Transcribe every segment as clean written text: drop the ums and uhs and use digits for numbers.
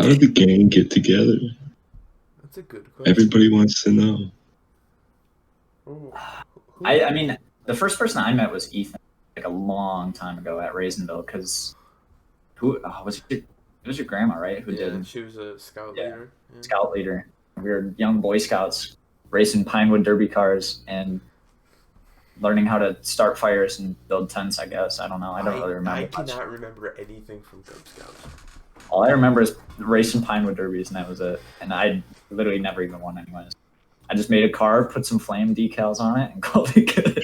How did the gang get together? That's a good question. Everybody wants to know. I mean, the first person I met was Ethan, like a long time ago at Raisinville, because it was your grandma, right? Who did? She was a scout leader. Yeah. Scout leader. We were young Boy Scouts racing Pinewood Derby cars and learning how to start fires and build tents, I guess. I don't know. I don't really remember. I cannot remember anything from Cub Scouts. All I remember is racing Pinewood Derbies, and that was it. And I literally never even won anyways. I just made a car, put some flame decals on it, and called it good.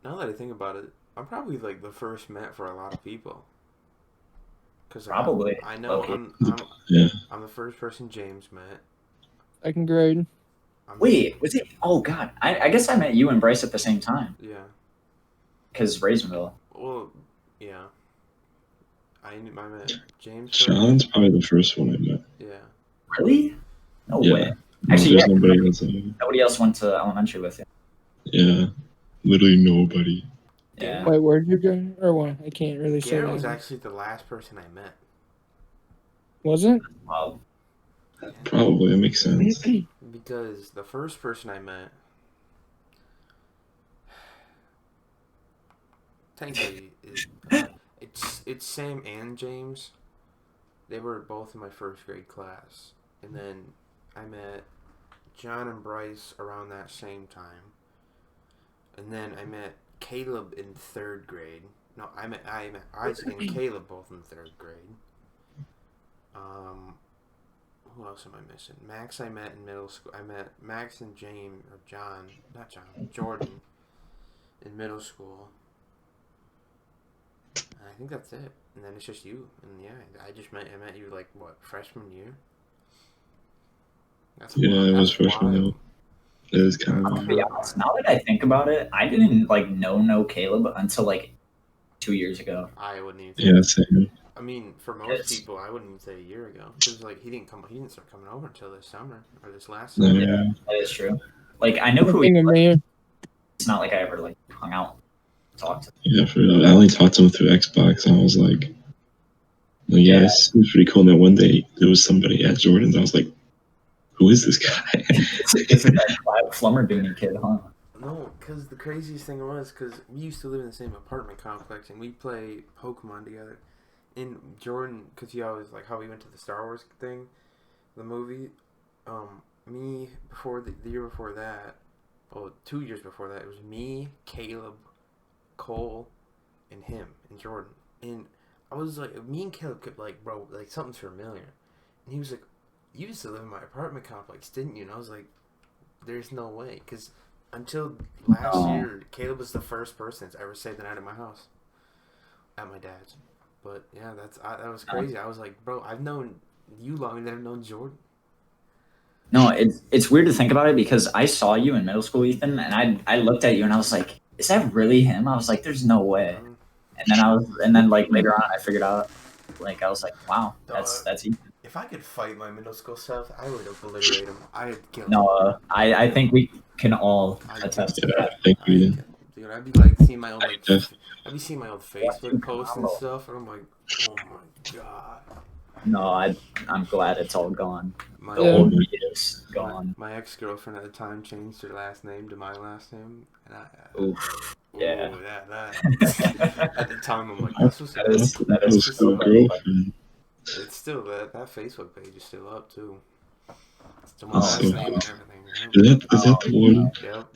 Now that I think about it, I'm probably like the first Matt for a lot of people. Cause Probably. I know Okay. I'm the first person James met. Second grade. Wait, was it? Oh God, I guess I met you and Bryce at the same time. Yeah. Because Raisinville. Well, yeah. I met James. Sean's probably the first one I met. Yeah. Really? No Yeah. way. Actually, there's nobody else. Nobody else went to elementary with you. Yeah, literally nobody. Yeah. Wait, where did you go? Or what? I can't really say Garrett that. was actually the last person I met. Was it? Wow. Probably, that makes sense. Because the first person I met, technically, it's Sam and James. They were both in my first grade class, and then I met John and Bryce around that same time, and then I met Caleb in third grade. No, I met Isaac and Caleb both in third grade. Who else am I missing? Max I met in middle school. I met Max and Jordan in middle school. And I think that's it. And then it's just you. And yeah, I met you like what, freshman year? It was freshman year. It was kind of. To be honest, now that I think about it, I didn't like know Caleb until like 2 years ago. I wouldn't even. Yeah, same. I mean, for most people, I wouldn't even say a year ago. Because like he didn't start coming over until this summer or this last summer. Yeah, that is true. Like I know who he was. It's not like I ever like hung out, talked to him. Yeah, for real. I only talked to him through Xbox, and I was like, yeah, this is pretty cool. And then one day there was somebody at Jordan's. I was like, who is this guy? It's that Flummer Dooney kid, huh? No, because the craziest thing was, because we used to live in the same apartment complex, and we'd play Pokemon together. And Jordan, because he always, like, how we went to the Star Wars thing, the movie, me, before the year before that, well, 2 years before that, it was me, Caleb, Cole, and him, and Jordan. And I was like, me and Caleb kept like, bro, like, something's familiar. And he was like, you used to live in my apartment complex, didn't you? And I was like, there's no way. Because until last year, Caleb was the first person to ever stay the night at my house. At my dad's. But yeah, that was crazy. I was like, bro, I've known you longer than I've known Jordan. No, it's weird to think about it because I saw you in middle school, Ethan, and I looked at you and I was like, is that really him? I was like, there's no way. And then like later on I figured out, like I was like, wow, that's Ethan. If I could fight my middle school self, I would obliterate him. I'd kill him. No, I think we can all attest to that. Dude, I'd be like seeing my old Facebook posts and stuff, and I'm like, oh my god. No, I'm glad it's all gone. The old me is gone. My ex-girlfriend at the time changed her last name to my last name, and Yeah. That. At the time, I'm like, that is so girlfriend. It's still that Facebook page is still up too. It's still my last name and everything. Is that the one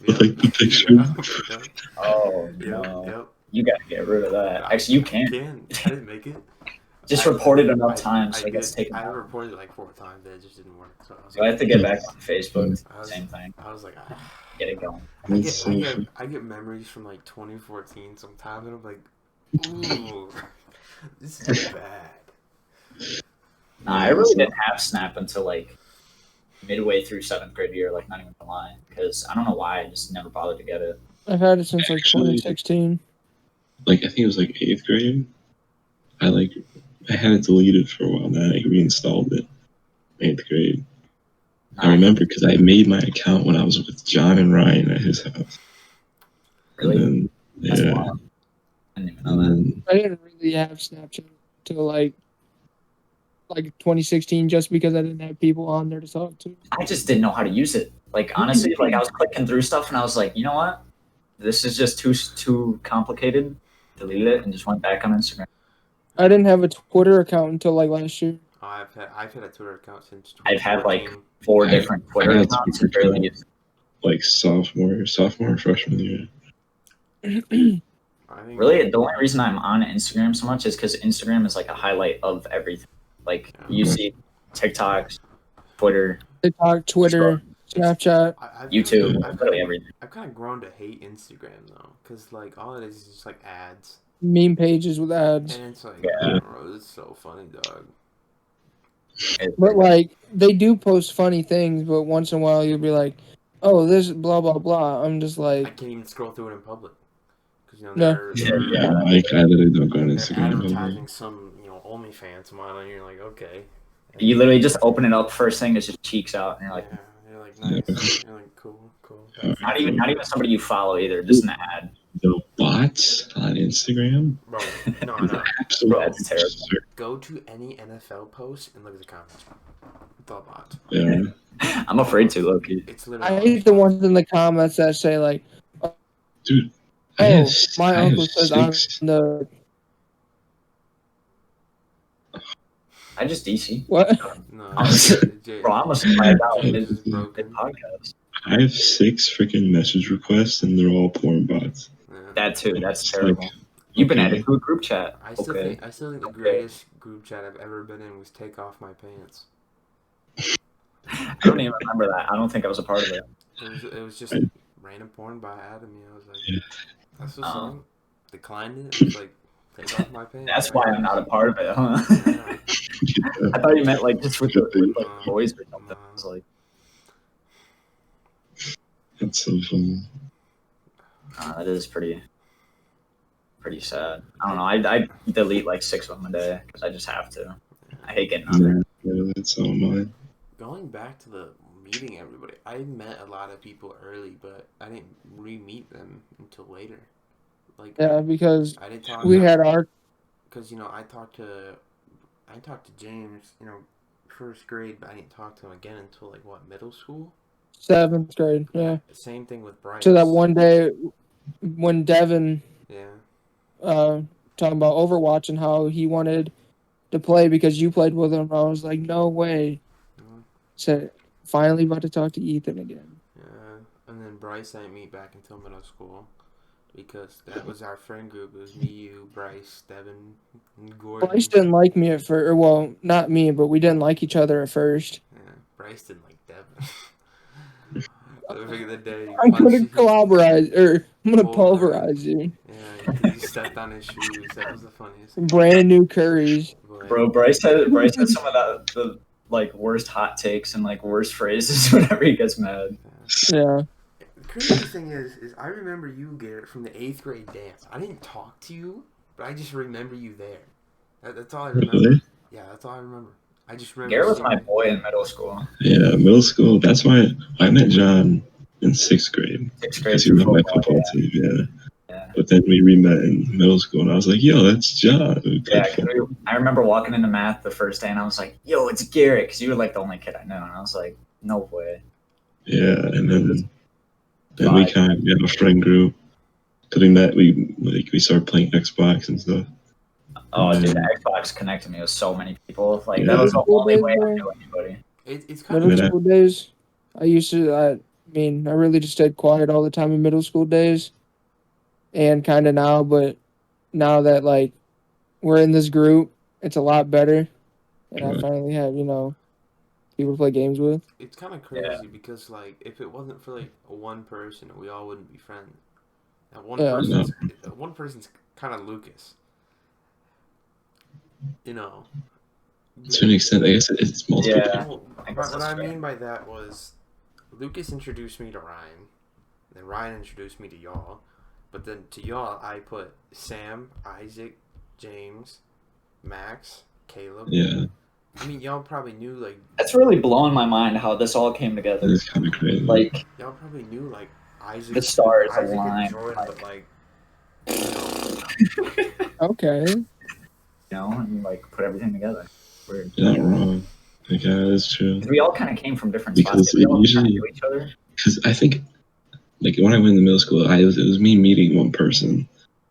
with like the picture? Yep. Oh no! Yep. You gotta get rid of that. Actually, you can't. I didn't make it. Just report it enough times so it gets taken I out. reported it like 4 times, but it just didn't work. So I have to get back on Facebook. Same thing. I was like, get it going. I get memories from like 2014 sometimes, and I'm like, ooh, this is bad. Nah, I really didn't have Snap until like midway through 7th grade year, like not even gonna lie, because I don't know why I just never bothered to get it. I've had it since like 2016. Like I think it was like 8th grade. I had it deleted for a while. Then I reinstalled it. 8th grade. I remember because I made my account when I was with John and Ryan at his house. Really? And then, yeah. I didn't even know that. I didn't really have Snapchat until like like 2016 just because I didn't have people on there to talk to. I just didn't know how to use it. Like honestly, like I was clicking through stuff and I was like, you know what? This is just too complicated. Deleted it and just went back on Instagram. I didn't have a Twitter account until like last year. Oh, I've had a Twitter account since 2014. I've had like 4 different Twitter had accounts Twitter and barely used it. Like sophomore, freshman year. I think Really, the only reason I'm on Instagram so much is because Instagram is like a highlight of everything. Like you see TikToks, Twitter, TikTok, Twitter, Snapchat. YouTube, I've literally everything. kind of grown to hate Instagram though, because like all it is just like ads, Meme pages with ads. and it's like, Yeah. bro, it's so funny, dog. But like they do post funny things, but once in a while you'll be like, "Oh, this blah blah blah." I'm just I like, can't even scroll through it in public, because you know No. they're I literally don't go on they're Instagram. advertising some OnlyFans model, and you're like, okay. You literally just open it up. First thing is just cheeks out, and you're like, Yeah, you're like nice. You're like cool. not even somebody you follow either. Just an ad. The bots on Instagram. Bro, no. Absolutely. Bro, that's terrible. Go to any NFL post and look at the comments. The bot. Yeah. I'm afraid to, Loki. It's literally. I hate the ones in the comments that say like, Dude. "Oh, my I have uncle says I'm 6 the I just DC. what?" No, Bro, I'm a surprised out James is in broken. podcast. I have 6 freaking message requests and they're all porn bots. Yeah. That too. That's It's terrible. like, You've been okay. added to a group chat. I still Okay. think the greatest group chat I've ever been in was "Take Off My Pants." I don't even remember that. I don't think I was a part of it. It was just random porn by Adam. I was like, Yeah. that's what's up. Declined it. It was like, "Take off my pants." That's why I'm not a part of it, huh? Yeah. I thought you meant like just with like boys or something. I was like, That's so funny. that is pretty sad. I don't know. I delete like 6 of them a day because I just have to. I hate getting on there. Yeah, that's all mine. Going back to the meeting everybody, I met a lot of people early, but I didn't re-meet them until later. Like, Yeah, because I didn't talk. we had our Because I talked to James, first grade, but I didn't talk to him again until like what, middle school. 7th grade. Yeah. Same thing with Bryce. To that one day when Devin Yeah. talking about Overwatch and how he wanted to play because you played with him. I was like, no way. Mhm. So finally about to talk to Ethan again. Yeah. And then Bryce I didn't meet back until middle school. Because that was our friend group. It was me, you, Bryce, Devin, and Gordon. Bryce didn't like me at first. Well, not me, but we didn't like each other at first. Yeah, Bryce didn't like Devin. The beginning of the day, I'm gonna collaborate, or I'm gonna Oh, pulverize you. Yeah, he stepped on his shoes. That was the funniest. Brand new curries. But, Bro, Bryce had some of the like worst hot takes and like worst phrases whenever he gets mad. Yeah. The crazy thing is I remember you, Garrett, from the 8th grade dance. I didn't talk to you, but I just remember you there. That's all I remember. Really? Yeah, that's all I remember. I just remember. Garrett was seeing my you. boy in middle school. Yeah, middle school. That's why I met John in 6th grade. 6th grade Because he was on my football, football yeah. team, yeah. Yeah. But then we re-met in middle school, and I was like, yo, that's John. Yeah, 'cause I remember walking into math the first day, and I was like, "Yo, it's Garrett," because you were like the only kid I know, and I was like, "No way." Yeah, and then we kind of got a friend group. Doing that, we started playing Xbox and stuff. Oh, dude, the Xbox connected me with so many people. Like Yeah. that was the Middle only school way I days, knew anybody. It's kind Middle of Yeah. school days, I really just stayed quiet all the time in middle school days, and kind of now. But now that like we're in this group, it's a lot better, and I Right. finally have people to play games with. it's kind of crazy because like if it wasn't for like one person, we all wouldn't be friends. That Yeah. one person's kind of Lucas. To an extent, I guess it's multiple. Yeah. Well, I guess what that's I fair. mean by that was Lucas introduced me to Ryan, then Ryan introduced me to y'all, but then to y'all I put Sam, Isaac, James, Max, Caleb. Yeah, I mean, y'all probably knew like That's really blowing my mind how this all came together. it's kind of crazy. Like y'all probably knew like Isaac, the stars Isaac and aligned. Jordan, but like Okay. And like put everything together. Weird. You're not wrong. Like, yeah, that's true. 'Cause we all kind of came from different Because spots. We all usually- kind of knew each other. Because I think, like, when I went to middle school, it was me meeting one person,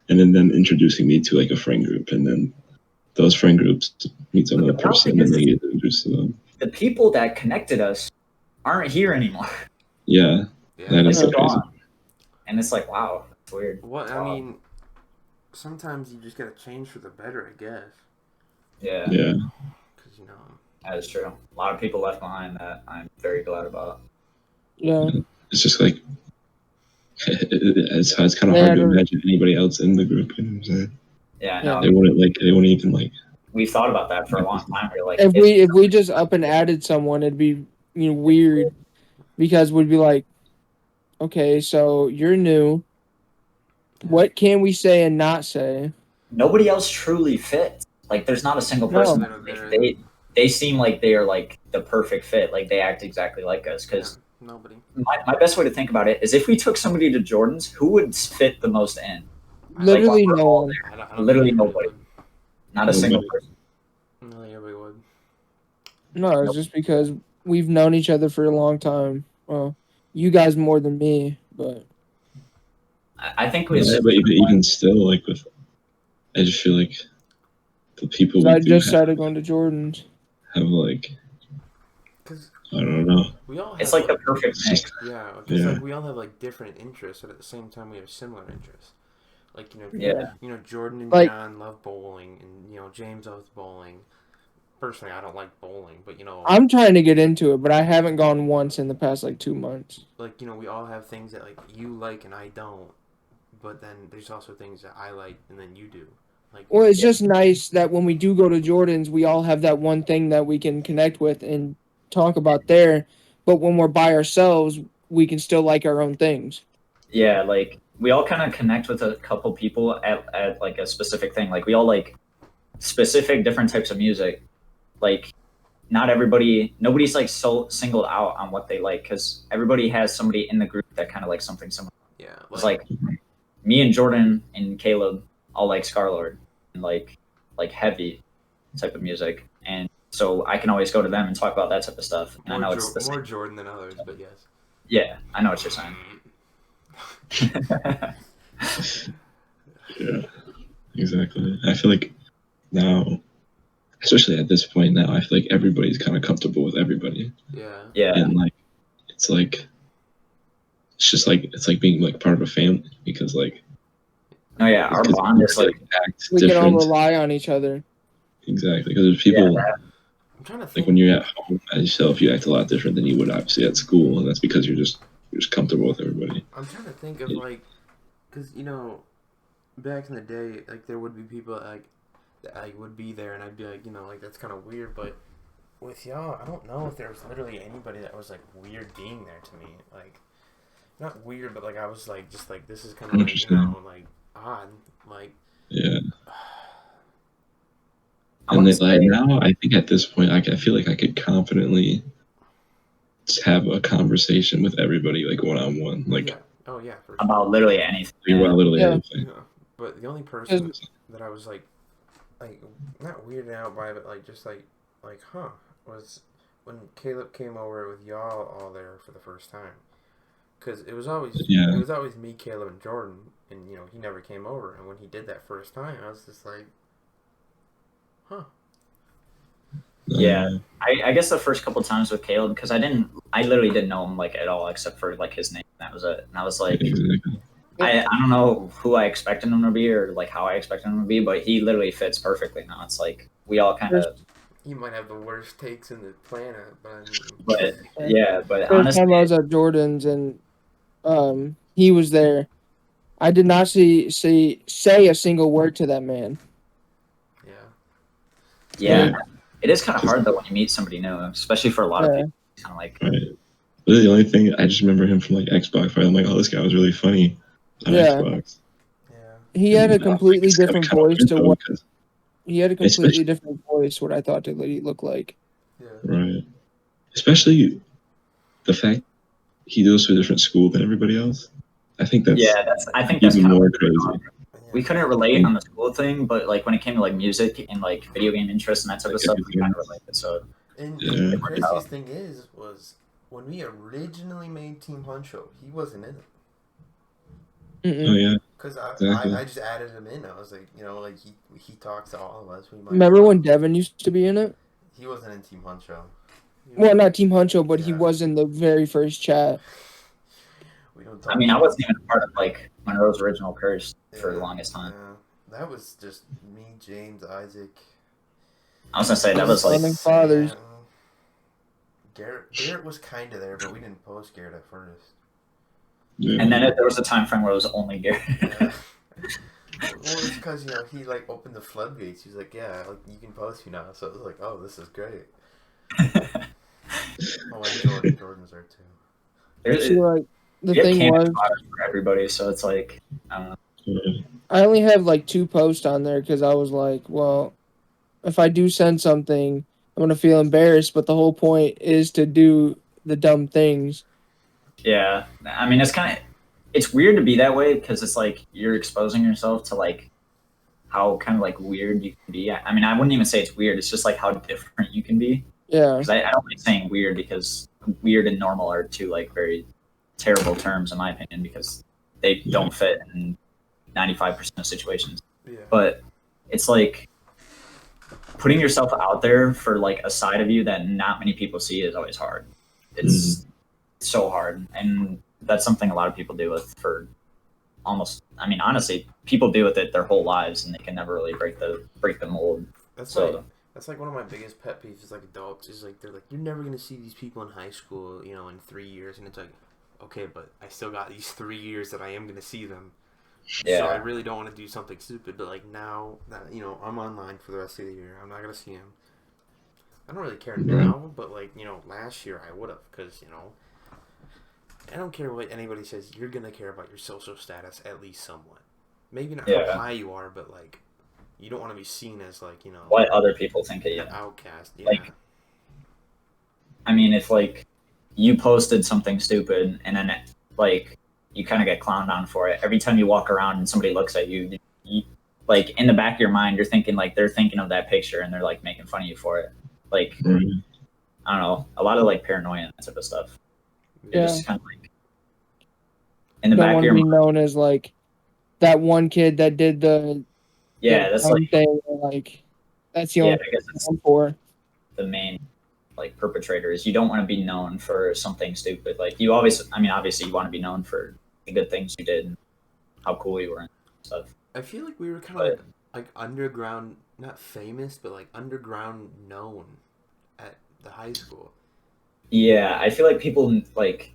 and then them introducing me to like a friend group, and then those friend groups meet some other But the wild person, thing and is- they get introduced to them. The people that connected us aren't here anymore. Yeah, Yeah. that Like, is they're so crazy. gone. And it's like, wow, it's weird. What I Wow. mean, sometimes you just gotta change for the better, I guess. Yeah, Yeah, Cause you know. that is true. A lot of people left behind that I'm very glad about. Yeah. it's just like it's kind of They hard had to a- imagine anybody else in the group. You know what I'm saying? Yeah, Yeah. no, They wouldn't even like. we've thought about that for a long time. We're like, If we just up and added someone, it'd be weird because we'd be like, okay, so you're new. What can we say and not say? nobody else truly fits. Like, there's not a single No. person. They're- They seem like they are like the perfect fit. Like, they act exactly like us. Because Yeah, nobody. my best way to think about it is if we took somebody to Jordan's, who would fit the most in? Literally we're no all one. I don't Literally think nobody. Not a single person. I don't think everybody would. No, it's just because we've known each other for a long time. Well, you guys more than me, but I think Yeah, but even still, like with, I just feel like the people we I do just have, started going to Jordan's. have like, Cause I don't know. we all have it's like the perfect It's just- mix. yeah, because Yeah. like we all have like different interests, but at the same time we have similar interests. Like Yeah. Jordan and Like- John love bowling, and James loves bowling. Personally, I don't like bowling, but I'm trying to get into it, but I haven't gone once in the past like 2 months. like we all have things that like you like and I don't. But then there's also things that I like and then you do. Like Well, it's just nice that when we do go to Jordan's, we all have that one thing that we can connect with and talk about there. But when we're by ourselves, we can still like our own things. Yeah, like we all kind of connect with a couple people at like a specific thing. Like we all like specific different types of music. Like not everybody, nobody's like so singled out on what they like because everybody has somebody in the group that kind of likes something similar. yeah, It's like me and Jordan and Caleb all like Scarlord and like heavy type of music, and so I can always go to them and talk about that type of stuff. And I know it's the more same. Jordan than others, but yes. Yeah, I know what you're saying. Yeah, exactly. I feel like now, especially at this point now, I feel like everybody's kind of comfortable with everybody, Yeah. Yeah, and like it's just like it's like being like part of a family because like no, yeah, our because bond is like act We can all different. rely on each other. Exactly, because there's people I'm trying to think. like when you're at home as yourself, you act a lot different than you would obviously at school, and that's because you're just comfortable with everybody. I'm trying to think of like, because back in the day, like there would be people that like would be there, and I'd be like, like that's kind of weird. But with y'all, I don't know if there was literally anybody that was like weird being there to me. Like, not weird, but like I was like just like this is kind of like Interesting. like odd. Like Yeah, I and wanna then, like say- now, I think at this point, I feel like I could confidently just have a conversation with everybody, like one on one, like yeah, oh yeah, for sure. about literally anything. about literally Yeah. anything. Yeah. But the only person that I was like not weirded out by, but like just like was when Caleb came over with y'all all there for the first time. Because it was always me, Caleb, and Jordan, and he never came over. And when he did that first time, I was just like, huh. Yeah. I guess the first couple times with Caleb, because I literally didn't know him like at all except for like his name. That was it. And I was like, Exactly. I don't know who I expected him to be or like how I expected him to be, but he literally fits perfectly now. It's like we all kind of. He might have the worst takes in the planet, but I mean, But yeah, but First honestly, time I was at Jordan's and he was there, I did not say a single word to that man. yeah. yeah, it is kind of hard though when you meet somebody new, especially for a lot of Yeah. people. It's kind of like Right. Really, the only thing I just remember him from like Xbox. I'm like, oh, this guy was really funny on Yeah. Xbox. Yeah. He had a And, completely it's kinda different kinda voice weird, to though, what because- he had a completely Especially- different voice what I thought it looked like. Yeah. Right. Especially the fact he goes to a different school than everybody else. I think that's I think that's even kind of more weird. crazy. we couldn't relate on the school thing, but like when it came to like music and like video game interest and that type of stuff, we kind of related. So And Yeah. the craziest thing was when we originally made Team Honcho, he wasn't in it. Oh yeah. Because Exactly. I just added him in. I was like, like he talks to all of us. We might Remember when Devin used to be in it? he wasn't in Team Honcho. Well, not Team Huncho, but he Yeah. was in the very first chat. We don't talk I mean, I about wasn't even a part of like Monroe's original curse for the longest time. Yeah. That was just me, James, Isaac. I was gonna say that was like Founding fathers. Garrett was kind of there, but we didn't post Garrett at first. Yeah. And then there was a time frame where it was only Garrett. Yeah. Well, it's because he like opened the floodgates. He's like, yeah, like you can post me now. So it was like, oh, this is great. Oh, and Jordan's there too. So, like, the You have thing cannon was, fodder for everybody, so it's like I don't know. Yeah. I only have like 2 posts on there because I was like, well, if I do send something, I'm gonna feel embarrassed. But the whole point is to do the dumb things. Yeah, I mean it's weird to be that way because it's like you're exposing yourself to like how kind of like weird you can be. I mean, I wouldn't even say it's weird. It's just like how different you can be. Yeah. Because I don't like saying weird because weird and normal are two like very terrible terms in my opinion because they don't fit in 95% of situations. Yeah. But it's like putting yourself out there for like a side of you that not many people see is always hard. It's so hard, and that's something a lot of people deal with for almost. I mean, honestly, people deal with it their whole lives, and they can never really break the mold. That's So that's like one of my biggest pet peeves is like adults is like they're like you're never gonna see these people in high school, in 3 years, and it's like, okay, but I still got these 3 years that I am gonna see them. yeah, So I really don't want to do something stupid, but like now that I'm online for the rest of the year, I'm not gonna see him. I don't really care now, but like last year I would have, because I don't care what anybody says. You're gonna care about your social status at least somewhat. Maybe not how high you are, but like you don't want to be seen as like what other people think of you. an outcast. Yeah. Like, I mean, if like you posted something stupid and then like you kind of get clowned on for it every time you walk around and somebody looks at you, like in the back of your mind you're thinking like they're thinking of that picture and they're like making fun of you for it. Like I don't know, a lot of like paranoia and that type of stuff. You're just kind of like in the back of your be mind. known as like that one kid that did the That's like thing. Like that's the only I guess thing it's I'm for. the main like perpetrator is you don't want to be known for something stupid. Like you obviously you want to be known for the good things you did and how cool you were and stuff. I feel like we were kind of like underground, not famous, but like underground known at the high school. Yeah, I feel like people like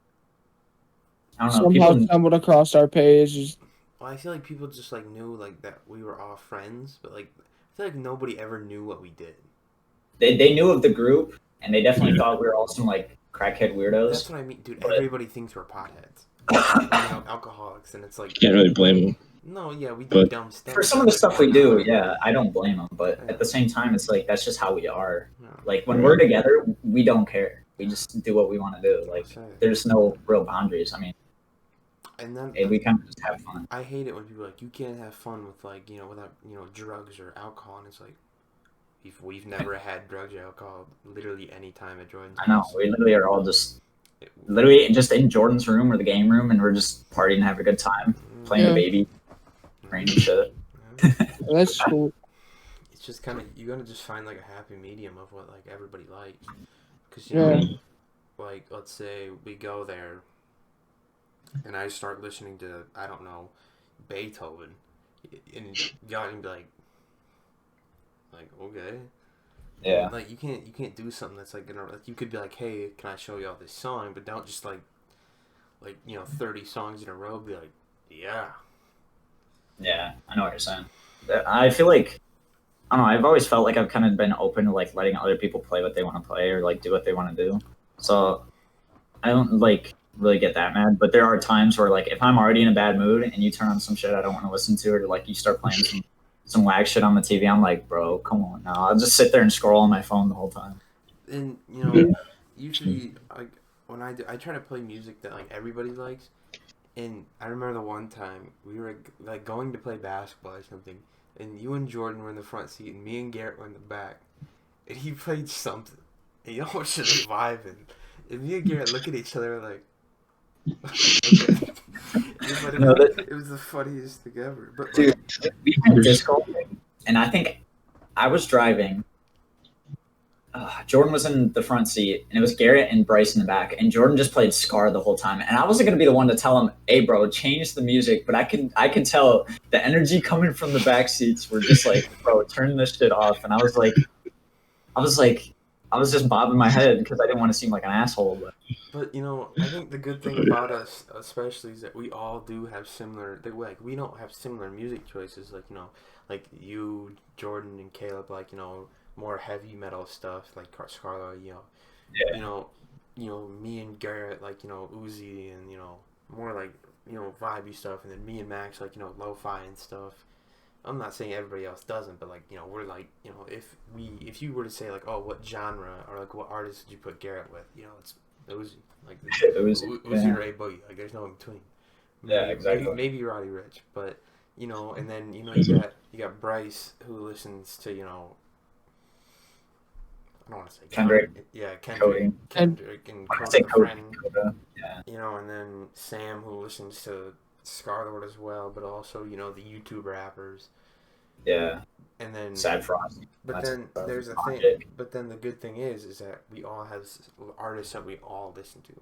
I don't know. Somehow People stumbled across our page. Well, I feel like people just like knew like that we were all friends, but like I feel like nobody ever knew what we did. they knew of the group and they definitely thought we were all some like crackhead weirdos. That's what I mean, dude. But Everybody thinks we're potheads, alcoholics, and it's like Can't really blame them. no, yeah, we do dumb stuff. for some of the stuff we do, yeah, I don't blame them. But at the same time, it's like that's just how we are. Yeah. Like when we're together, we don't care. We just do what we want to do. Like there's no real boundaries. I mean, and then we kind of just have fun. I hate it when people are like you can't have fun with like without drugs or alcohol, and it's like we've never had drugs or alcohol literally any time at Jordan's I know we literally are all just in Jordan's room or the game room, and we're just partying and having a good time, playing the baby, praying and shit. That's cool. It's just kind of you gotta just find like a happy medium of what like everybody likes, because like let's say we go there, and I start listening to I don't know Beethoven, and y'all can be like okay. Yeah. Like you can't do something that's like you could be like, hey, can I show you all this song? But don't just like 30 songs in a row. Be like, yeah. Yeah, I know what you're saying. I feel like I don't know. I've always felt like I've kind of been open to like letting other people play what they want to play or like do what they want to do. So I don't like really get that mad. But there are times where like if I'm already in a bad mood and you turn on some shit I don't want to listen to, or like you start playing some whack shit on the TV, I'm like, bro, come on now. I'll just sit there and scroll on my phone the whole time. And usually like when I try to play music that like everybody likes, And I remember the one time we were like going to play basketball or something, and you and Jordan were in the front seat, and me and Garrett were in the back, and he played something, and y'all were just vibing, and me and Garrett look at each other like, okay, it was the funniest thing ever. But dude, we had disco, and I think I was driving. Jordan was in the front seat, and it was Garrett and Bryce in the back, and Jordan just played Scar the whole time. And I wasn't gonna be the one to tell him, "Hey, bro, change the music," but I could tell the energy coming from the back seats were just like, "Bro, turn this shit off." And I was just bobbing my head because I didn't want to seem like an asshole. But I think the good thing about us, especially, is that we all do have similar. We don't have similar music choices. Like you, Jordan, and Caleb. More heavy metal stuff like Scarlo. Me and Garrett Uzi and more vibey stuff, and then me and Max lo-fi and stuff. I'm not saying everybody else doesn't, but we're if you were to say oh, what genre or what artist did you put Garrett with, it's Uzi, Uzi or A Boogie, there's no in between. Exactly. Maybe Roddy Ricch, but and then you got Bryce who listens to I don't want to say Kendrick. Kendrick and Coda. Yeah. And then Sam who listens to Scarlord as well, but also the YouTube rappers. Yeah. And then Sad Frost. But then there's a thing. But then the good thing is that we all have artists that we all listen to.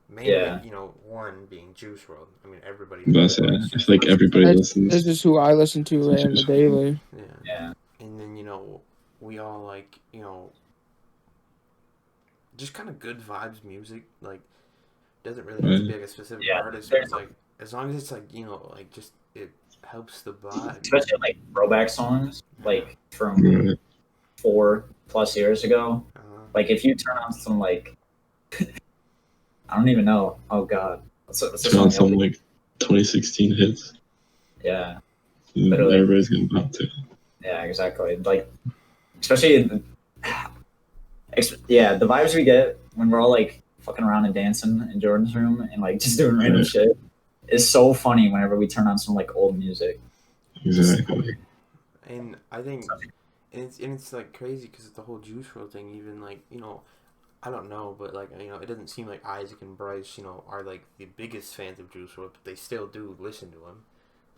Mainly, one being Juice WRLD. I mean, everybody. I feel like everybody listens. This is who I listen to on the daily. Yeah. And then we all just kind of good vibes music. Doesn't really have to be a specific artist. But as long as it's just it helps the vibe. Especially throwback songs, from 4+ years ago. If you turn on some I don't even know. Oh God, turn on some 2016 hits. Yeah, everybody's gonna pop to. Yeah, exactly. Especially the vibes we get when we're all fucking around and dancing in Jordan's room and just doing random shit is so funny whenever we turn on some old music. Exactly. And I think it's crazy because it's the whole Juice WRLD thing. Even I don't know, but it doesn't seem like Isaac and Bryce are the biggest fans of Juice WRLD, but they still do listen to him.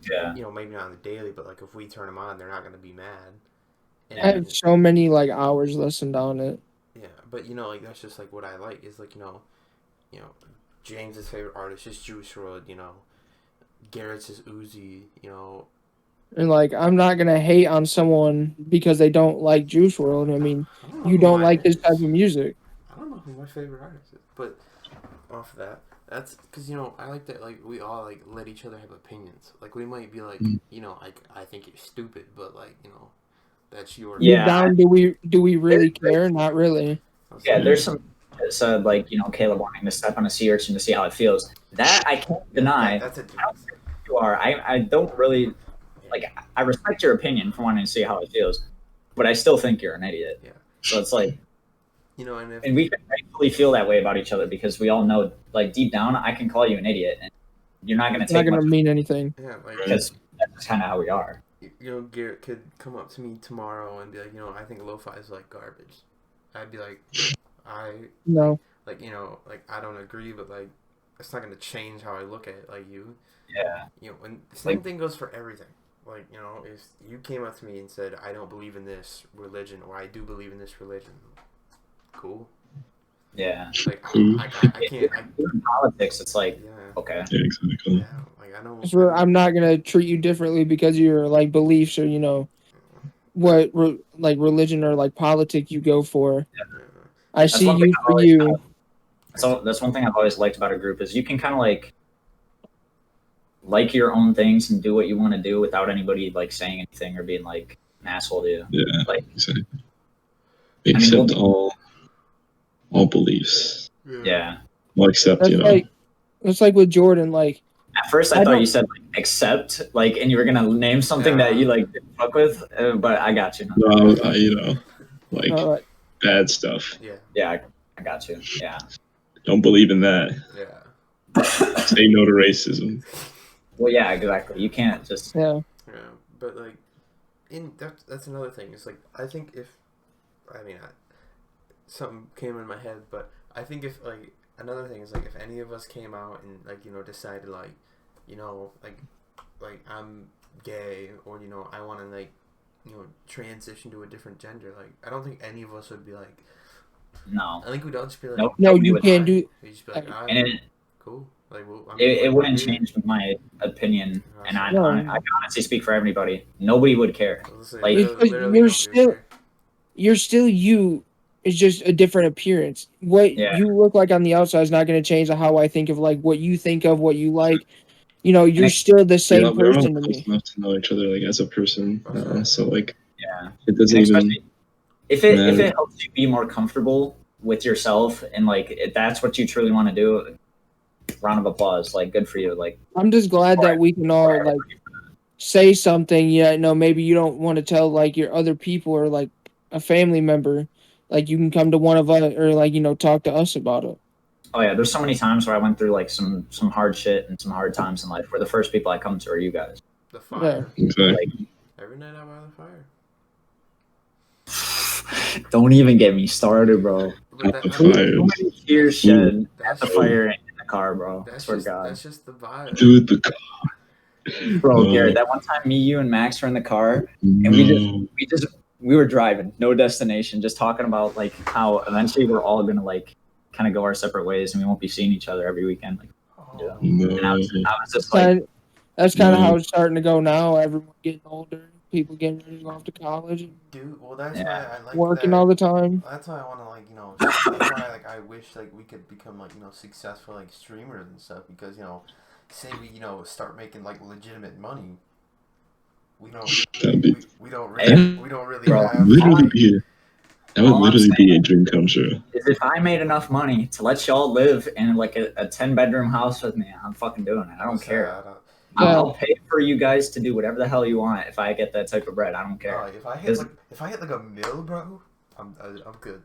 Yeah. Maybe not on the daily, but if we turn them on, they're not going to be mad. And, I have so many hours listened on it. Yeah, but that's just what I like is James's favorite artist is Juice WRLD. Garrett's is Uzi. And I'm not gonna hate on someone because they don't like Juice WRLD. I mean, you don't like this type of music. I don't know who my favorite artist is, but off of that, that's because I like that we all let each other have opinions. We might be I think you're stupid, but that's your down. Do we really care? Not really. Yeah, there's some said Caleb wanting to step on a sea urchin to see how it feels. That I can't deny. That's a you are. I don't really I respect your opinion for wanting to see how it feels, but I still think you're an idiot. Yeah. So it's and we can rightfully feel that way about each other because we all know deep down I can call you an idiot and you're not gonna mean anything. Yeah, because that's kind of how we are. Garrett could come up to me tomorrow and be I think lo-fi is garbage. I'd be no. I don't agree, but it's not gonna change how I look at it. You. Yeah. And the same thing goes for everything. If you came up to me and said, I don't believe in this religion, or I do believe in this religion, cool. Yeah. I can't. In politics, it's okay. Yeah, exactly. Yeah, I know. I'm not gonna treat you differently because of your beliefs or what religion or politics you go for. Yeah. I see you for you. So that's one thing I've always liked about a group is you can kind of like your own things and do what you want to do without anybody saying anything or being an asshole to you. Yeah, exactly. Accept all beliefs. Yeah. Well, except it's with Jordan. At first, I thought you said accept, and you were gonna name something that you didn't fuck with, but I got you. No, bad stuff. Yeah. Yeah, I got you. Yeah. Don't believe in that. Yeah. Say no to racism. Well, yeah, exactly. You can't just. Yeah. Yeah, but like, that's another thing. It's like I think if, I mean, something came in my head, but I think if like another thing is like if any of us came out and like decided like, like I'm gay or I want to like transition to a different gender, like I don't think any of us would be like. No. I think we'd all just be like, Nope. No, Nobody you would. can't do. we'd just be like, And it, cool. Like, well, I mean, it like, wouldn't we're here. change my opinion, and I No. honestly speak for everybody. Nobody would care. Let's say Like, literally you're nobody would still- care. You're still you. It's just a different appearance. What Yeah. you look like on the outside is not going to change how I think of like what you think of, what you like. You're still the same We're all person to close me. enough to know each other, like as a person. So like, yeah. it doesn't And even. especially if it matter. helps you be more comfortable with yourself, and like if that's what you truly want to do, round of applause. Like, good for you. Like, I'm just glad that we can all like say something. Yeah, no, maybe you don't want to tell like your other people or like a family member. Like you can come to one of us or like talk to us about it. oh yeah, there's so many times where I went through like some hard shit and some hard times in life where the first people I come to are you guys. The fire. Exactly. Every night I'm by the fire. Don't even get me started, bro. But At the Too fires. many tears shed at That's the fire in the car, bro. I swear to God. That's just the vibe. Dude, the Bro, No. Garrett, that one time me, you, and Max were in the car, no. we were driving, no destination, just talking about like how eventually we're all gonna like kind of go our separate ways and we won't be seeing each other every weekend. Like, Oh. and I was just like, That's kind of No. how it's starting to go now. Everyone getting older, people getting ready to go off to college, Dude, well that's Yeah. why I like working that. all the time. That's why I want to that's why like I wish like we could become like successful like streamers and stuff because say we start making like legitimate money. We don't That'd be we don't Hey, really bro, have literally be that would All I'm literally saying be a dream come true. is if I made enough money to let y'all live in like a 10-bedroom house with me, I'm fucking doing it. I don't care. Yeah. I'll pay for you guys to do whatever the hell you want if I get that type of bread. I don't care. If I hit like a mill, bro, I'm good.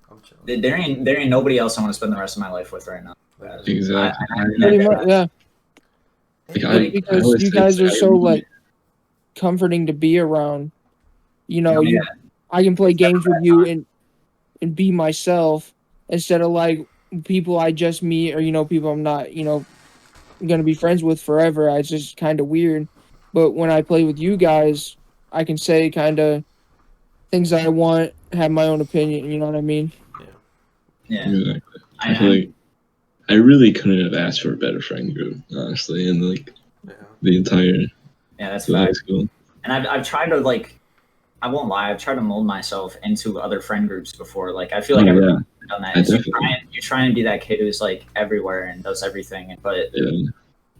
I'm chilling. There ain't nobody else I want to spend the rest of my life with right now. Exactly. Pretty much, yeah. Like, I Because always you say, guys are I so really- like comforting to be around. Yeah. I can play games with you and be myself instead of like people I just meet or people I'm not gonna be friends with forever. It's just kind of weird. But when I play with you guys, I can say kind of things I want, have my own opinion. You know what I mean? Yeah. Exactly. I feel like I really couldn't have asked for a better friend group, honestly, in like the entire that's high fact. school. And I've tried to like, I won't lie, I've tried to mold myself into other friend groups before. Like I feel like everyone's done that. Is you try and be that kid who's like everywhere and does everything, but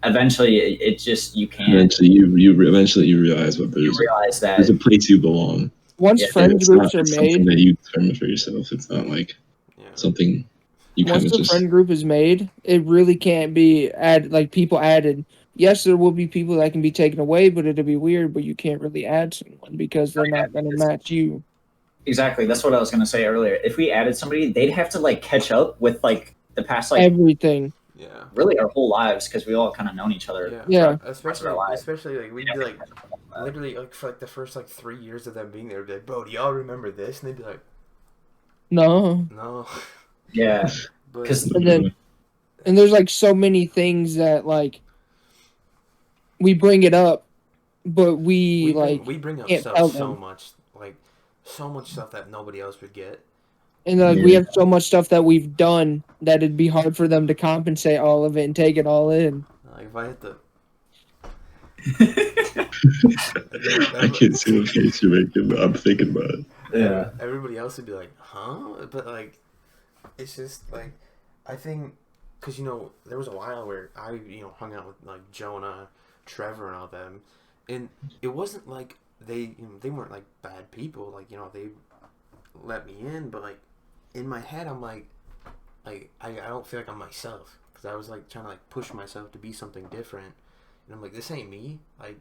eventually it just you can't. Eventually you realize what You realize that there's a place you belong. Once friend It's groups are it's something made, that you determine for yourself. It's not like something you kind once of the just. friend group is made, it really can't be people added. Yes, there will be people that can be taken away, but it'll be weird. But you can't really add someone because they're not going to match you. Exactly. That's what I was gonna say earlier. If we added somebody, they'd have to like catch up with like the past like Everything. Yeah. really our whole lives because we all kind of known each other. Yeah. Especially like we'd be like literally like for like the first like 3 years of them being there, be like, bro, do y'all remember this? And they'd be like, No. Yeah. But Because And there's like so many things that like we bring it up, but we bring up can't stuff tell so them. much, like so much stuff that nobody else would get. And like we have so much stuff that we've done that it'd be hard for them to compensate all of it and take it all in. Like if I hit the I can't see what face you're making, but I'm thinking about it. Yeah. Everybody else would be like, huh? But like, it's just like, I think, because there was a while where I hung out with like Jonah, Trevor, and all them, and it wasn't like they weren't like bad people. Like they let me in, but like in my head I'm like I don't feel like I'm myself because I was like trying to like push myself to be something different, and I'm like, this ain't me. Like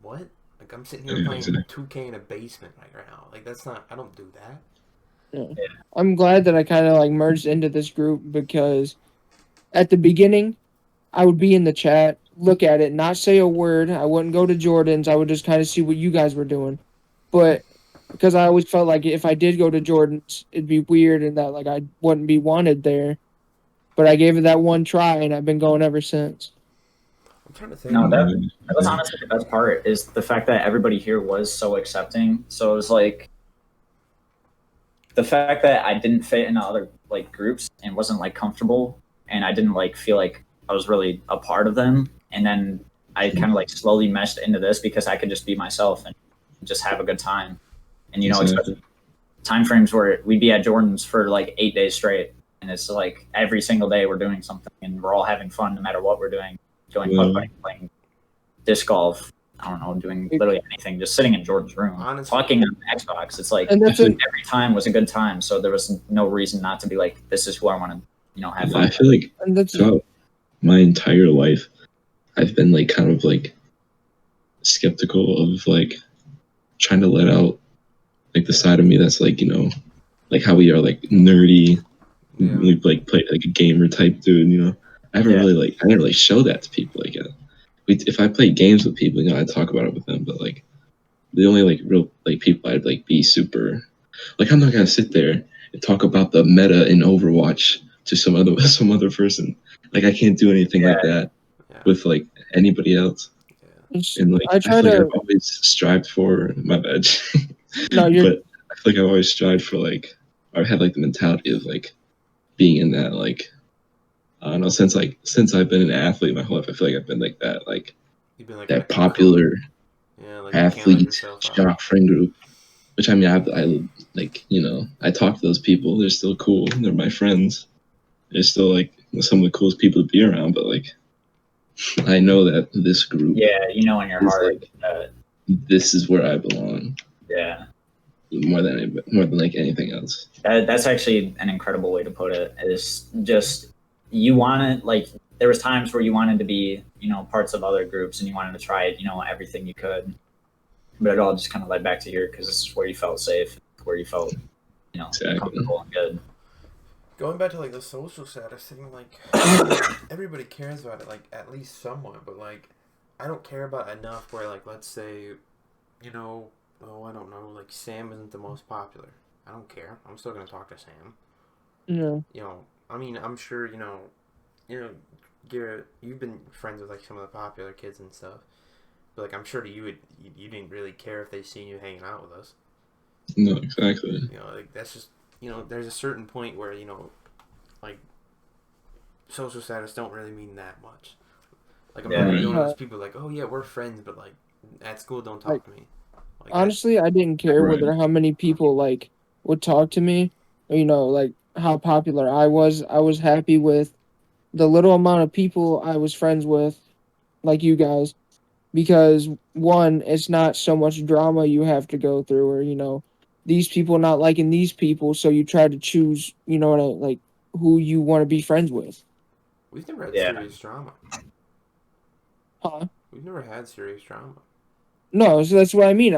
what? Like I'm sitting here playing 2K in a basement right now. Like that's not. I don't do that. Yeah. I'm glad that I kind of like merged into this group because at the beginning I would be in the chat, look at it, not say a word. I wouldn't go to Jordan's. I would just kind of see what you guys were doing. But because I always felt like if I did go to Jordan's, it'd be weird and that like I wouldn't be wanted there. But I gave it that one try, and I've been going ever since. I'm trying to think. No, that was honestly the best part is the fact that everybody here was so accepting. So it was like the fact that I didn't fit into other like groups and wasn't like comfortable, and I didn't like feel like I was really a part of them. And then I kind of like slowly meshed into this because I could just be myself and just have a good time. And you know, especially time frames where we'd be at Jordan's for like 8 days straight, and it's like every single day we're doing something, and we're all having fun no matter what we're doing. Going putt putting, playing disc golf. I don't know, doing literally anything. Just sitting in Jordan's room, honestly, talking on Xbox. It's like every time was a good time, so there was no reason not to be like, this is who I want to, you know, have fun. I feel like throughout my entire life, I've been like kind of like skeptical of like trying to let out like the side of me that's like, you know, like how we are like nerdy, like play like a gamer type dude, you know. I didn't really show that to people. Like, if I play games with people, you know, I talk about it with them. But like, the only like real like people I'd like be super, like I'm not gonna sit there and talk about the meta in Overwatch to some other person. Like I can't do anything like that with like anybody else. And like I feel like I've always strived for my bad. No, but I feel like I've always strived for like, or had like the mentality of like being in that like. I don't know, since I've been an athlete my whole life, I feel like I've been like that, like, you've been like that popular athlete shock friend group. Which I mean, I like, you know, I talk to those people. They're still cool. They're my friends. They're still like some of the coolest people to be around. But like, I know that this group, you know, in your heart, like, this is where I belong. Yeah. More than like anything else. That's actually an incredible way to put it. Is just. You wanted, like, there was times where you wanted to be, you know, parts of other groups and you wanted to try, you know, everything you could. But it all just kind of led back to here because this is where you felt safe, where you felt, you know, comfortable and good. Going back to, like, the social status thing, like, everybody cares about it, like, at least somewhat. But, like, I don't care about it enough where, like, let's say, you know, I don't know, like, Sam isn't the most popular. I don't care. I'm still going to talk to Sam. Yeah. You know, I mean, I'm sure, you know, Garrett, you've been friends with, like, some of the popular kids and stuff. But, like, I'm sure you didn't really care if they seen you hanging out with us. No, exactly. You know, like, that's just, you know, there's a certain point where, you know, like, social status don't really mean that much. Like, I'm not one of those people like, oh, yeah, we're friends, but, like, at school, don't talk to me. Like, honestly, I didn't care whether how many people, like, would talk to me. Or, you know, like, how popular I was. I was happy with the little amount of people I was friends with, like you guys, because one, it's not so much drama you have to go through, or you know, these people not liking these people, so you try to choose, you know, like who you want to be friends with. We've never had serious drama. Huh? We've never had serious drama. No, so that's what I mean.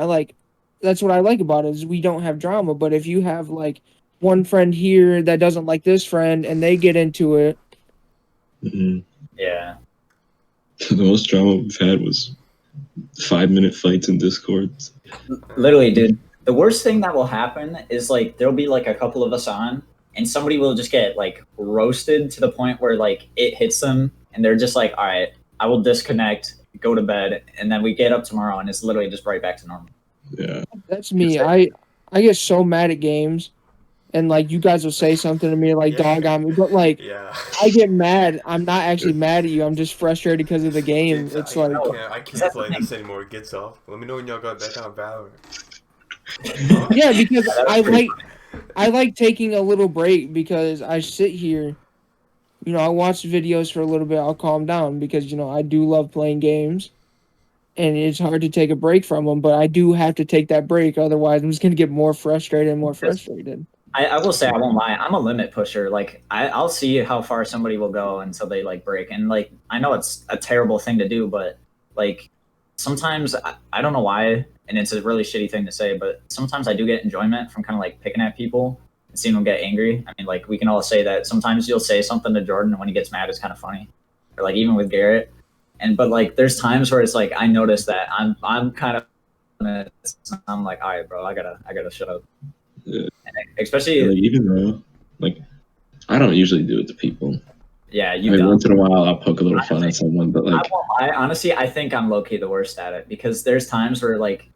That's what I like about it is we don't have drama. But if you have like one friend here that doesn't like this friend and they get into it. Mm-hmm. Yeah. The most drama we've had was 5-minute fights in Discord. Literally, dude. The worst thing that will happen is like there'll be like a couple of us on and somebody will just get like roasted to the point where like it hits them and they're just like, all right, I will disconnect, go to bed, and then we get up tomorrow and it's literally just right back to normal. Yeah. That's me. I get so mad at games. And, like, you guys will say something to me, like, dog on me. But, like, I get mad. I'm not actually mad at you. I'm just frustrated because of the game. It's like... I can't play this anymore. It gets off. Let me know when y'all got back on Valorant. Yeah, because I like taking a little break because I sit here. You know, I watch videos for a little bit. I'll calm down because, you know, I do love playing games. And it's hard to take a break from them. But I do have to take that break. Otherwise, I'm just going to get more frustrated and more frustrated. I will say, I won't lie, I'm a limit pusher. Like, I'll see how far somebody will go until they, like, break. And, like, I know it's a terrible thing to do, but, like, sometimes, I don't know why, and it's a really shitty thing to say, but sometimes I do get enjoyment from kind of, like, picking at people and seeing them get angry. I mean, like, we can all say that sometimes you'll say something to Jordan, and when he gets mad, it's kind of funny. or like even with Garrett. But like there's times where it's like I notice that I'm kind of I'm like, all right, bro, I gotta shut up. Yeah. Especially like, even though, like, I don't usually do it to people. yeah, I you mean, don't. once in a while I'll poke a little fun at someone, but like, Honestly, I think I'm low key the worst at it because there's times where like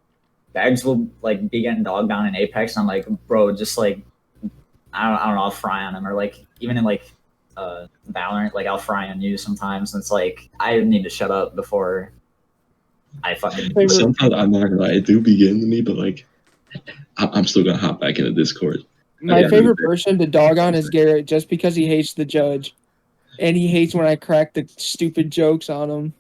Bags will like be getting dogged down in Apex, and I'm like, bro, just like I don't know, I'll fry on him, or like even in like Valorant, like I'll fry on you sometimes, and it's like I need to shut up before I fucking. sometimes I'm not gonna lie, it do be getting to me, but like I'm still gonna hop back into Discord. My favorite person to dog on is Garrett, just because he hates the judge, and he hates when I crack the stupid jokes on him.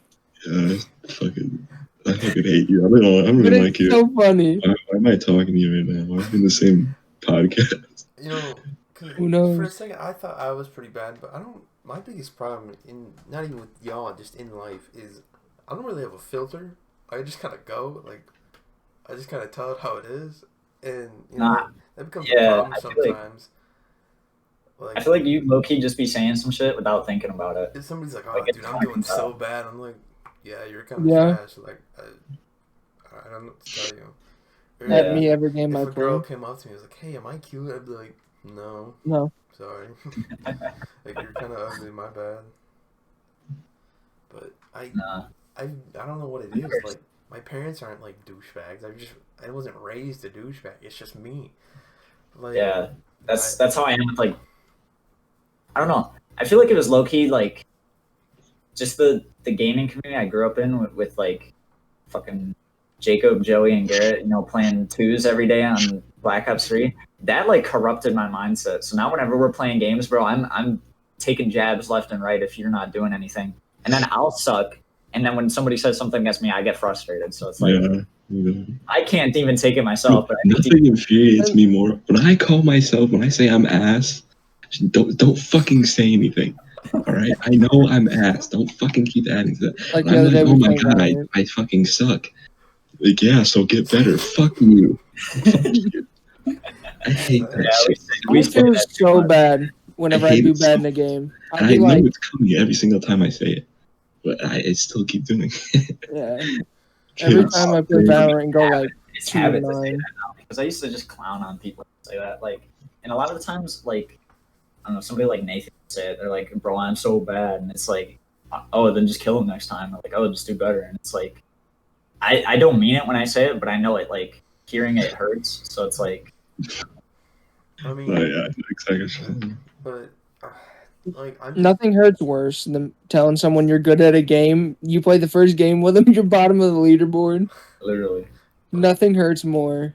Yeah, I fucking hate you. I don't But really it's like you. so funny. Why am I talking to you right now? Why are we in the same podcast? You know, 'cause Who knows? for a second I thought I was pretty bad, but I don't. My biggest problem in not even with y'all, just in life, is I don't really have a filter. I just kind of go like, I just kind of tell it how it is, and you know Nah, that becomes a yeah, problem I feel like- sometimes. I feel like you low key just be saying some shit without thinking about it. if somebody's like, "Oh, Like, it's dude, I'm doing fucking so tough. bad," I'm like, "Yeah, you're kind of Yeah. trash." Like, I don't know what to tell you. Or At Yeah. me every game if I a girl play. came up to me and was like, "Hey, am I cute?" I'd be like, "No, No. sorry." Like, you're kind of ugly, my bad. But I don't know what it is. Like, my parents aren't like douchebags. I wasn't raised a douchebag. It's just me. Like, Yeah, that's how I am with like. I don't know. I feel like it was low key like, just the gaming community I grew up in with like, fucking Jacob, Joey, and Garrett. You know, playing twos every day on Black Ops 3. That like corrupted my mindset. So now whenever we're playing games, bro, I'm taking jabs left and right if you're not doing anything, and then I'll suck. And then when somebody says something against me, I get frustrated. So it's like I can't even take it myself. But nothing infuriates me more when I say I'm ass. Don't fucking say anything. All right, I know I'm ass. Don't fucking keep adding to that. Like When the I'm other like, day oh we my played god, Valorant. I fucking suck. Like, yeah, so get better. Fuck you. Fuck you. I hate that shit. we I feel that so much. bad whenever I hate do it bad so in a game. I'll And be I know like, it's coming every single time I say it, but I still keep doing it. yeah. Every time I play Valorant and go like It's 2 habit and to say 9. that now because I used to just clown on people and say that. Like, and a lot of the times, like, I don't know, somebody like Nathan would say it. They're like, "Bro, I'm so bad," and it's like, "Oh, then just kill him next time." Or like, "Oh, just do better." And it's like, I don't mean it when I say it, but I know it. Like, hearing it hurts. So it's like, I mean, yeah, exactly. but like Nothing hurts worse than telling someone you're good at a game. You play the first game with them, you're bottom of the leaderboard. literally. Nothing hurts more.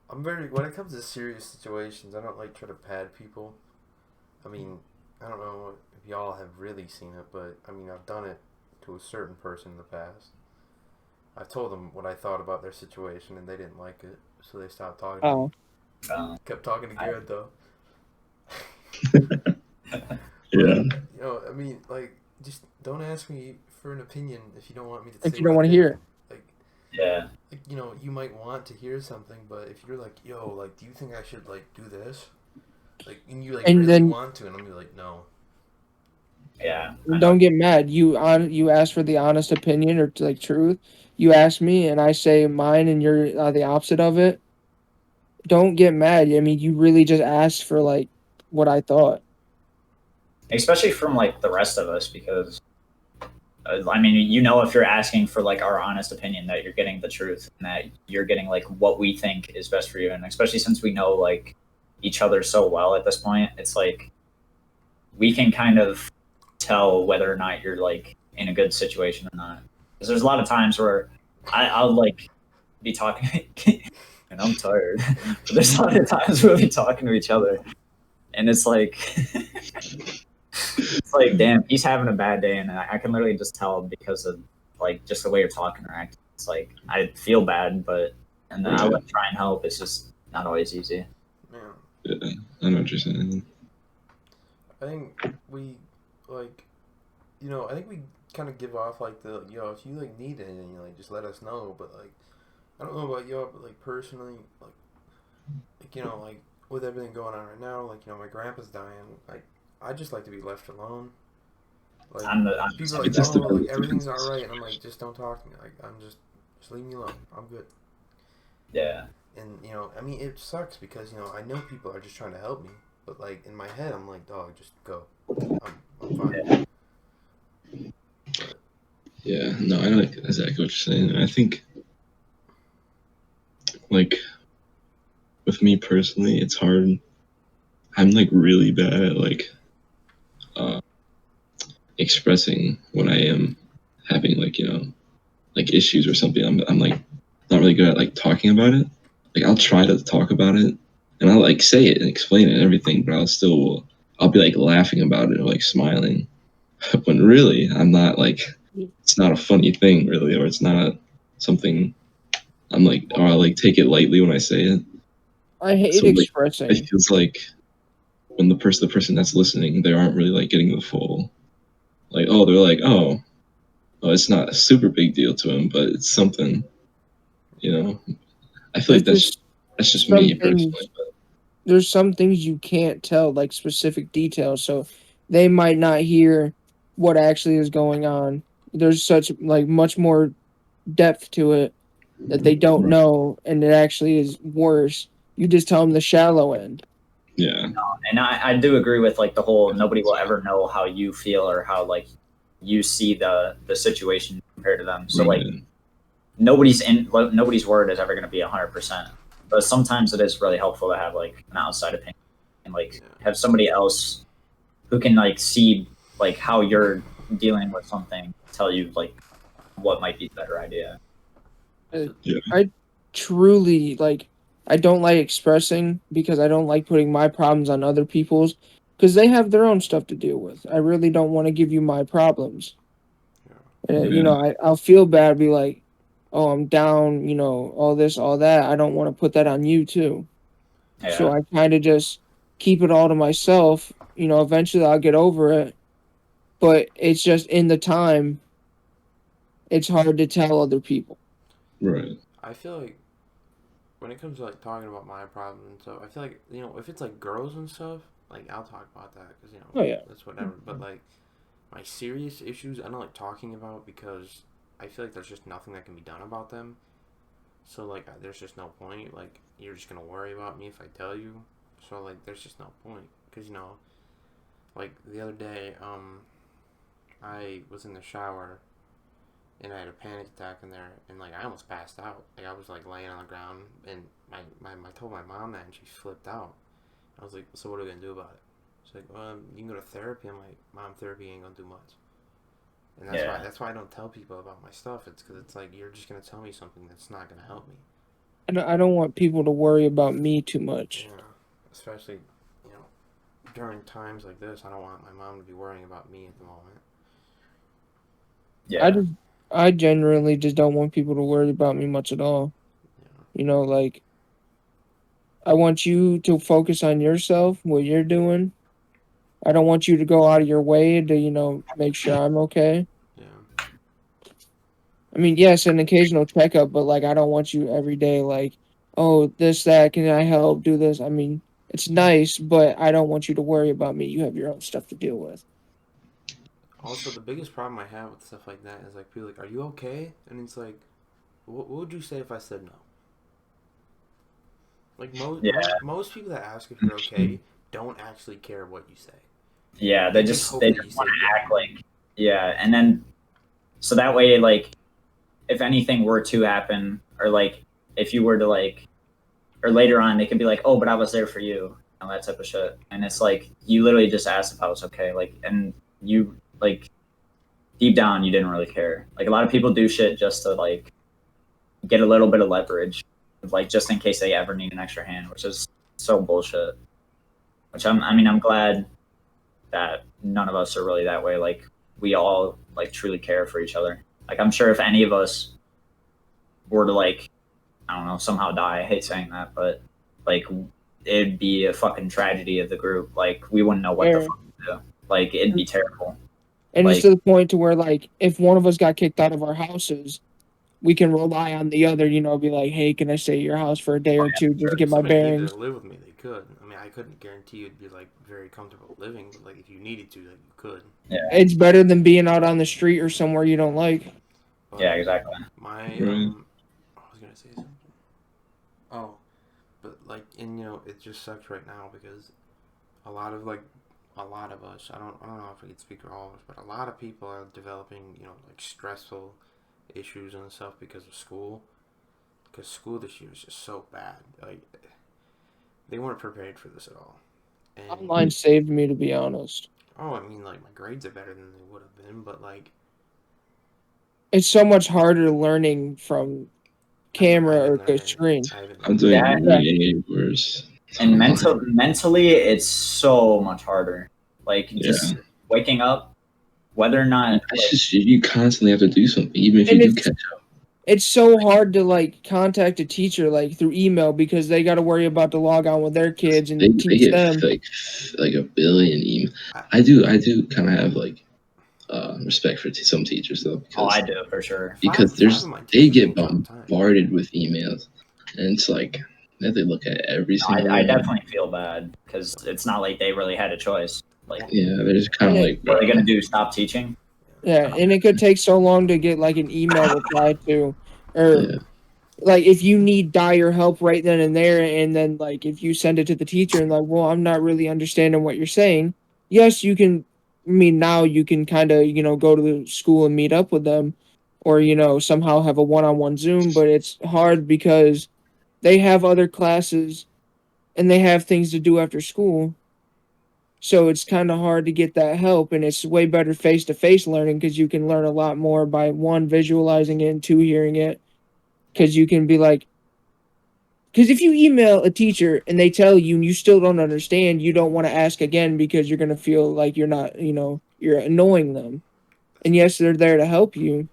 when it comes to serious situations, I don't like try to pad people. I mean, I don't know if y'all have really seen it, but I mean, I've done it to a certain person in the past. I've told them what I thought about their situation, and they didn't like it, so they stopped talking to me. Oh, Kept talking to Garrett, though. Yeah. You know, I mean, like, just don't ask me for an opinion if you don't want me to say if you don't what I want to think. hear it. Yeah. Like, you know, you might want to hear something, but if you're like, yo, like, do you think I should, like, do this? Like, and you, like, And really then- want to, and I'm gonna be like, no. Yeah. Don't get mad. You ask for the honest opinion or like truth. You ask me and I say mine and you're the opposite of it. Don't get mad. I mean, you really just asked for like what I thought. Especially from like the rest of us, because I mean, you know, if you're asking for like our honest opinion, that you're getting the truth and that you're getting like what we think is best for you. And especially since we know like each other so well at this point, it's like we can kind of tell whether or not you're like in a good situation or not. Because there's a lot of times where I'll like be talking and I'm tired, but there's a lot of times we'll be talking to each other and it's like it's like, damn, he's having a bad day, and I can literally just tell because of like just the way you're talking or acting. It's like I feel bad, and then I would try and help. It's just not always easy. Yeah. Yeah, I know what you're saying. I think we, like, you know, I think we kind of give off, like, yo, if you, like, need anything, like, just let us know, but, like, I don't know about y'all, but, like, personally, like, you know, like, with everything going on right now, like, you know, my grandpa's dying, like, I just like to be left alone. Like I'm the people are It like, just oh, like depends. everything's all right, and I'm like, just don't talk to me. Like I'm just leave me alone. I'm good. Yeah. And I mean, it sucks because I know people are just trying to help me, but like in my head, I'm like, dog, just go. I'm fine. Yeah. But Yeah, no, I know exactly what you're saying. I think, like, with me personally, it's hard. I'm like really bad at like uh, expressing when I am having like like issues or something. I'm like not really good at like talking about it. Like I'll try to talk about it and I'll like say it and explain it and everything, but I'll be like laughing about it or like smiling when really I'm not like it's not a funny thing really, or it's not something I'm like, or I'll like take it lightly when I say it. I hate So like it expressing. feels like when the person that's listening, they aren't really like getting the full like, oh, they're like, oh, it's not a super big deal to him, but it's something, you know. I feel There's like just that's just some me things. personally. But There's some things you can't tell, like specific details, so they might not hear what actually is going on. There's such like much more depth to it that they don't know, and it actually is worse. You just tell them the shallow end. yeah, And I do agree with like the whole nobody will ever know how you feel or how like you see the situation compared to them. So like right, nobody's word is ever going to be 100%. But sometimes it is really helpful to have like an outside opinion and like have somebody else who can like see like how you're dealing with something, tell you like what might be the better idea. yeah, I truly like. I don't like expressing because I don't like putting my problems on other people's because they have their own stuff to deal with. I really don't want to give you my problems. yeah, I'll feel bad, be like, oh, I'm down, all this, all that. I don't want to put that on you too. So Yeah. I kind of just keep it all to myself. Eventually I'll get over it, but it's just in the time, it's hard to tell other people. right, I feel like when it comes to like talking about my problems and stuff, I feel like if it's like girls and stuff, like I'll talk about that because Oh yeah. that's whatever. But like my serious issues, I don't like talking about because I feel like there's just nothing that can be done about them. So like there's just no point. Like you're just gonna worry about me if I tell you. So like there's just no point because like the other day I was in the shower and I had a panic attack in there, and like I almost passed out. Like I was like laying on the ground, and I told my mom that, and she flipped out. I was like, "So what are we gonna do about it?" She's like, "Well, you can go to therapy." I'm like, "Mom, therapy ain't gonna do much." And that's why I don't tell people about my stuff. It's because it's like you're just gonna tell me something that's not gonna help me. I don't want people to worry about me too much. Yeah, especially during times like this. I don't want my mom to be worrying about me at the moment. Yeah. I genuinely just don't want people to worry about me much at all. Yeah. Like I want you to focus on yourself, what you're doing. I don't want you to go out of your way to, make sure I'm okay. Yeah. I mean, yes, an occasional checkup, but like I don't want you every day like, oh, this, that, can I help, do this? I mean, it's nice, but I don't want you to worry about me. You have your own stuff to deal with. Also, the biggest problem I have with stuff like that is like people like, "Are you okay?" And it's like, what would you say if I said no? Like Yeah. most people that ask if you're okay don't actually care what you say. Yeah. They just hope They that you just say want to yeah. act like, yeah. And then, so that way, like, if anything were to happen, or like, if you were to like, or later on, they could be like, oh, but I was there for you, and that type of shit. And it's like, you literally just asked if I was okay. Like, and you, like, deep down, you didn't really care. Like, a lot of people do shit just to, like, get a little bit of leverage, like, just in case they ever need an extra hand, which is so bullshit. Which I'm glad that none of us are really that way. Like, we all, like, truly care for each other. Like, I'm sure if any of us were to, like, I don't know, somehow die, I hate saying that, but, like, it'd be a fucking tragedy of the group. Like, we wouldn't know what the fuck to do. Like, it'd be terrible. And it's Like, to the point to where like if one of us got kicked out of our houses, we can rely on the other, be like, hey, can I stay at your house for a day or two just to get my Somebody needed bearings? to live with me. They could. I mean, I couldn't guarantee you'd be like very comfortable living, but like if you needed to, like you could. Yeah. It's better than being out on the street or somewhere you don't like. But Yeah, exactly. my Right. I was gonna say something. Oh, but like, and it just sucks right now because a lot of us. I don't know if we can speak for all of us, but a lot of people are developing like stressful issues and stuff because of school. Because school this year is just so bad. Like they weren't prepared for this at all. And Online saved me, to be honest. I mean, like my grades are better than they would have been, but like It's so much harder learning from camera or screen. I'm doing Yeah. way worse. And mentally, it's so much harder. Like just waking up, whether or not It's just you constantly have to do something, even if And you do catch up. It's so hard to like contact a teacher like through email because they got to worry about to log on with their kids and They teach get them. like a billion emails. I do kind of have like respect for some teachers though. Because, I do for sure. Because they get bombarded with emails, and it's like that they look at every single. I definitely feel bad because it's not like they really had a choice. Like, yeah, they're just kind of like, what are they gonna do? Stop teaching? Yeah, and it could take so long to get like an email reply to, or like if you need dire help right then and there, and then like if you send it to the teacher and like, well, I'm not really understanding what you're saying. Yes, you can. I mean, now you can kind of go to the school and meet up with them, or somehow have a one-on-one Zoom. But it's hard because they have other classes, and they have things to do after school. So it's kind of hard to get that help, and it's way better face-to-face learning because you can learn a lot more by one, visualizing it, and two, hearing it. Because you can be like, because if you email a teacher and they tell you and you still don't understand, you don't want to ask again because you're going to feel like you're not, you're annoying them. And yes, they're there to help you.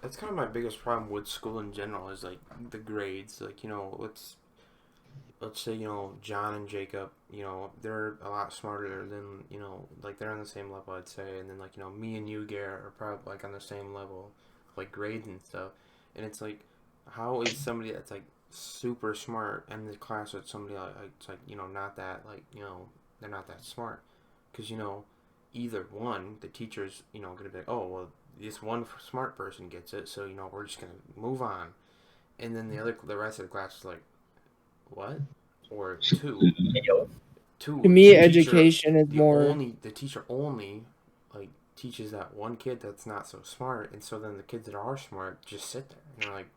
That's kind of my biggest problem with school in general is like the grades. Like let's say John and Jacob, they're a lot smarter than like they're on the same level, I'd say, and then like me and you, Garrett, are probably like on the same level, like grades and stuff, and it's like, how is somebody that's like super smart in the class with somebody like it's like not that like they're not that smart, because either one, the teacher's gonna be like, oh well, this one smart person gets it, so we're just gonna move on, and then the rest of the class is like, what? Or two. To me, education is more. The teacher only like teaches that one kid that's not so smart, and so then the kids that are smart just sit there and they're like,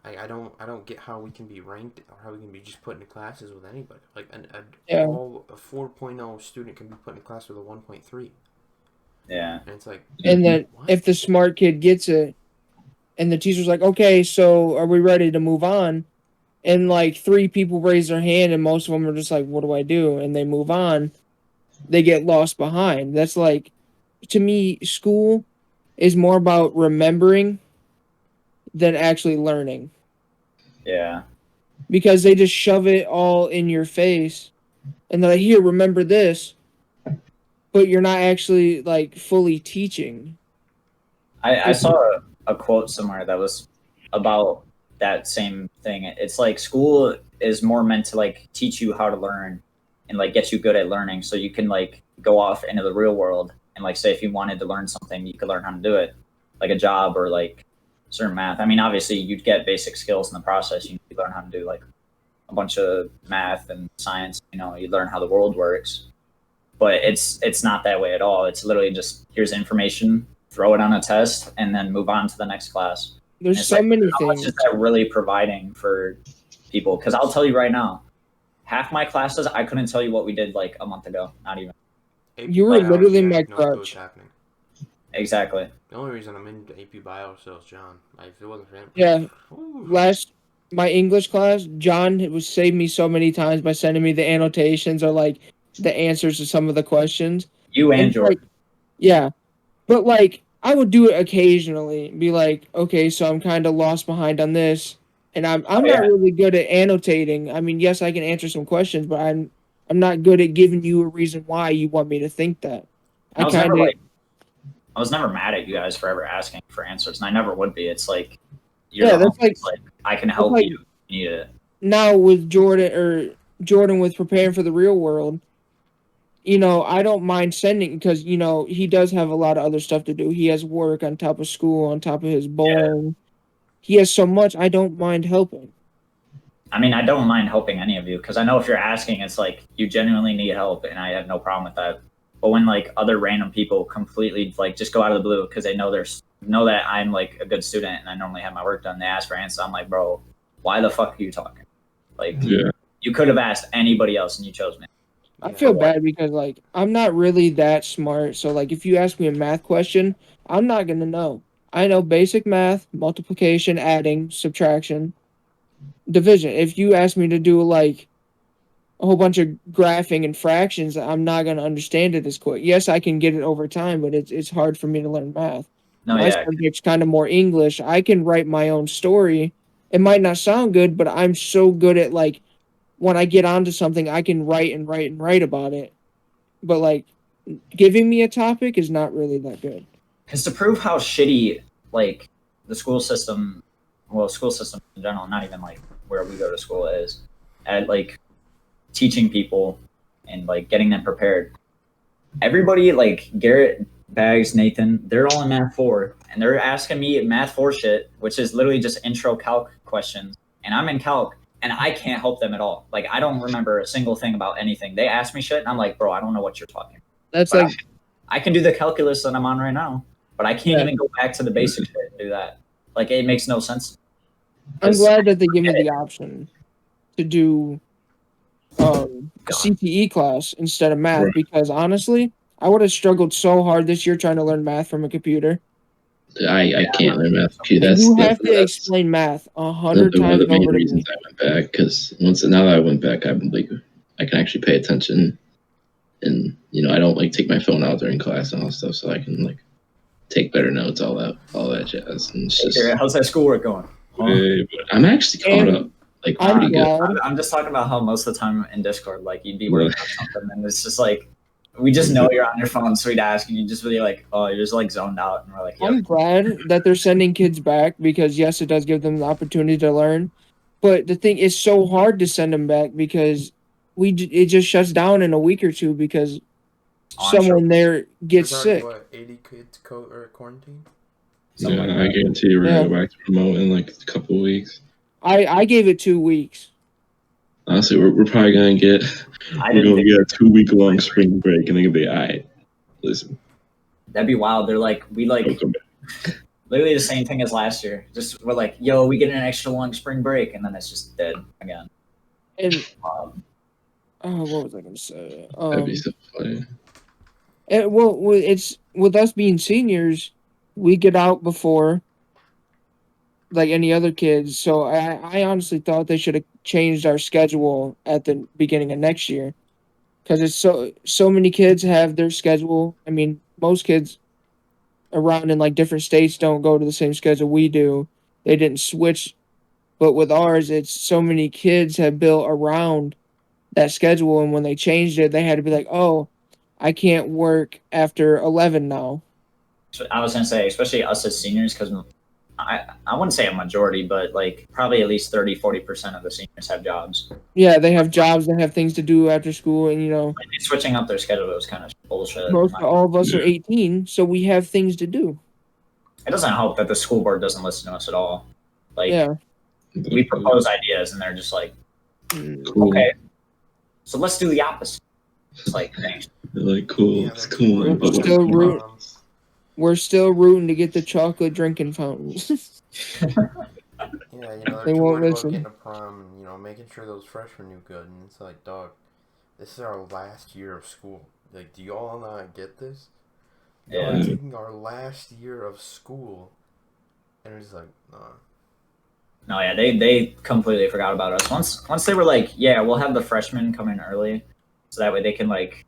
I don't get how we can be ranked or how we can be just put into classes with anybody. Like a 4.0 student can be put in a class with a 1.3. Yeah. And it's like, and then if the smart kid gets it, and the teacher's like, okay, so are we ready to move on? And like 3 people raise their hand, and most of them are just like, what do I do? And they move on. They get lost behind. That's like, to me, school is more about remembering than actually learning. Yeah. Because they just shove it all in your face, and they're like, here, remember this. But you're not actually like fully teaching. I saw a quote somewhere that was about that same thing. It's like school is more meant to like teach you how to learn and like get you good at learning, so you can like go off into the real world and like say if you wanted to learn something, you could learn how to do it, like a job or like certain math. I mean, obviously you'd get basic skills in the process. You learn how to do like a bunch of math and science. You learn how the world works, but it's not that way at all. It's literally just here's information, throw it on a test, and then move on to the next class. There's so many how things. much is that really providing for people? Because I'll tell you right now, half my classes, I couldn't tell you what we did like a month ago. Not even. You were literally my crutch. Exactly. The only reason I'm in AP Bio still is John. Like, if it wasn't for him. Yeah. My English class, John was saved me so many times by sending me the annotations or like the answers to some of the questions. You and George. Like, yeah. But like I would do it occasionally, be like, okay, so I'm kind of lost behind on this, and I'm not really good at annotating. I mean, yes, I can answer some questions, but I'm not good at giving you a reason why you want me to think that. I was never mad at you guys for ever asking for answers, and I never would be. It's like, that's like I can help you. You need it. Now with Jordan or Jordan was preparing for the real world, you know, I don't mind sending because, you know, he does have a lot of other stuff to do. He has work on top of school, on top of his bowling. He has so much. I don't mind helping. I mean, I don't mind helping any of you because I know if you're asking, it's like you genuinely need help, and I have no problem with that. But when like other random people completely like just go out of the blue because they know that I'm like a good student and I normally have my work done, they ask for answers. I'm like, bro, why the fuck are you talking? Like, Yeah. you could have asked anybody else and you chose me. I feel bad because, like, I'm not really that smart. So, like, if you ask me a math question, I'm not going to know. I know basic math, multiplication, adding, subtraction, division. If you ask me to do, like, a whole bunch of graphing and fractions, I'm not going to understand it as quick. Yes, I can get it over time, but it's hard for me to learn math. No, My yeah, subject's kind of more English. I can write my own story. It might not sound good, but I'm so good at, like, when I get onto something, I can write and write and write about it. But like giving me a topic is not really that good. because to prove how shitty like the school system, well, school system in general, not even like where we go to school is at like teaching people and like getting them prepared. Everybody like Garrett, Bags, Nathan, they're all in Math 4, and they're asking me Math 4 shit, which is literally just intro calc questions, and I'm in calc. And I can't help them at all. Like, I don't remember a single thing about anything. They ask me shit, and I'm like, bro, I don't know what you're talking about. That's But like I can do the calculus that I'm on right now, but I can't even go back to the basic shit and do that. Like, it makes no sense. I'm glad that they give me the option to do CTE class instead of math Right. because honestly, I would have struggled so hard this year trying to learn math from a computer. I can't learn math. You have to explain math 100 one of times the main over to reasons me. I went back, because now that I went back, I'm like, I can actually pay attention, and you know, I don't like take my phone out during class and all that stuff, so I can like take better notes, all that jazz. And it's just, How's that schoolwork going? I'm actually caught And up, like I'm pretty good. glad. I'm just talking about how most of the time in Discord, like you'd be working on something, and it's just like we just know you're on your phone, so we'd ask, and you just really like, oh, you're just like zoned out, and we're like, I'm glad that they're sending kids back because yes, it does give them the opportunity to learn. But the thing is so hard to send them back because it just shuts down in a week or two because someone there gets There's already, sick. what, 80 kids quarantine? Yeah, I guarantee you we're gonna go back to remote in like a couple of weeks. I gave it 2 weeks. Honestly, we're probably gonna get a 2-week long spring break, and they're gonna be all right. Listen, that'd be wild. They're like, we like literally the same thing as last year. Just we're like, yo, we get an extra long spring break, and then it's just dead again. And what was I gonna say? That'd be so funny. Well, it's with us being seniors, we get out before like any other kids. So I honestly thought they should have changed our schedule at the beginning of next year, because it's so many kids have their schedule. I mean, most kids around in like different states don't go to the same schedule we do. They didn't switch, but with ours, it's so many kids have built around that schedule, and when they changed it, they had to be like, oh, I can't work after 11 now. So I was gonna say, especially us as seniors, because I wouldn't say a majority, but like probably at least 30-40% of the seniors have jobs. Yeah, they have jobs, they have things to do after school, and you know, like, switching up their schedule was kind of bullshit. most all of us are 18, so we have things to do. It doesn't help that the school board doesn't listen to us at all. Like, yeah, we propose ideas, and they're just like, cool. Okay, so let's do the opposite. It's like, thanks. They're like, cool, it's cool. We're still rooting to get the chocolate drinking fountains. Yeah, you know, they're too worried about getting a prom, you know, making sure those freshmen do good. And it's like, dog, this is our last year of school. Like, do y'all not get this? Yeah. We're taking our last year of school. And it's like, nah. No, yeah, they completely forgot about us. Once they were like, yeah, we'll have the freshmen come in early, so that way they can like,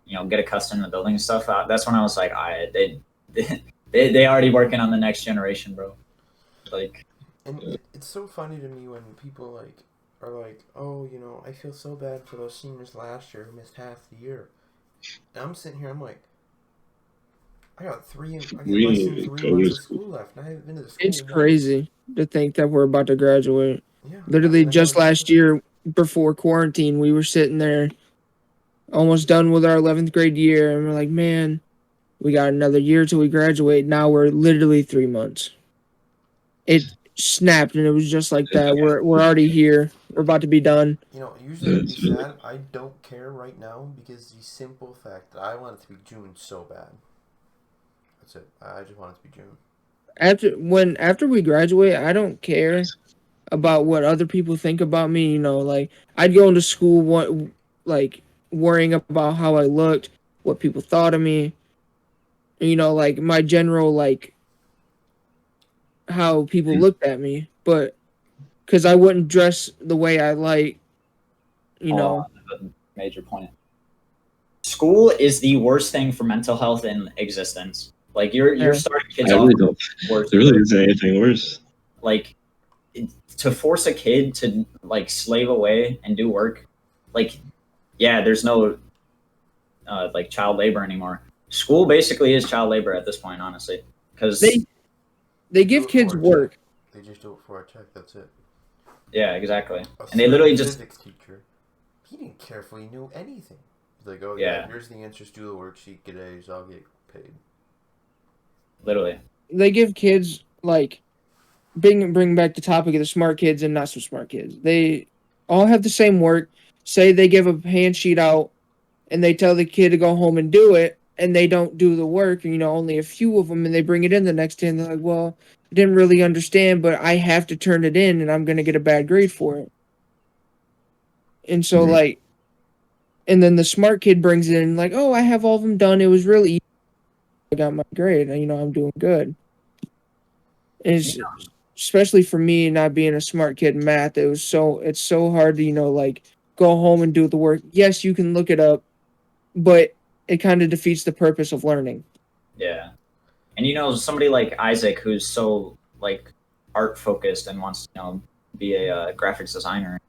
you know, get accustomed to the building and stuff. That's when I was like, they already working on the next generation, bro. Like, and it's so funny to me when people like are like, oh, you know, I feel so bad for those seniors last year who missed half the year. And I'm sitting here, I'm like, I got less than 3 months of school left, and I haven't been to the school. It's crazy to think that we're about to graduate. Yeah. Literally just last year, before quarantine, we were sitting there almost done with our 11th grade year, and we're like, man, we got another year till we graduate. Now we're literally 3 months. It snapped, and it was just like that. We're already here. We're about to be done. You know, usually I'd be That's really sad. I don't care right now because the simple fact that I want it to be June so bad. That's it. I just want it to be June. After we graduate, I don't care about what other people think about me. You know, like I'd go into school like worrying about how I looked, what people thought of me. You know, like my general like how people looked at me, but because I wouldn't dress the way I like, you know. Major point. School is the worst thing for mental health in existence. Like you're starting kids I off really don't. worse. There really isn't anything worse. Like to force a kid to like slave away and do work, like yeah, there's no like child labor anymore. School basically is child labor at this point, honestly, because they give kids work. They just do it for a check. That's it. Yeah, exactly. A And they literally physics teacher, he didn't care if we knew anything. He's like, oh yeah, here's the answers, do the worksheet, get A's, I'll get paid. Literally. They give kids like bring back the topic of the smart kids and not so smart kids. They all have the same work. Say they give a hand sheet out and they tell the kid to go home and do it, and they don't do the work, you know, only a few of them, and they bring it in the next day and they're like, well, I didn't really understand, but I have to turn it in and I'm going to get a bad grade for it. And so like, and then the smart kid brings it in like, oh, I have all of them done. It was really easy. I got my grade. You know, I'm doing good. And especially for me not being a smart kid in math, it's so hard to, you know, like go home and do the work. Yes, you can look it up, but it kind of defeats the purpose of learning. Yeah. And you know, somebody like Isaac, who's so like art focused and wants to, you know, be a graphics designer,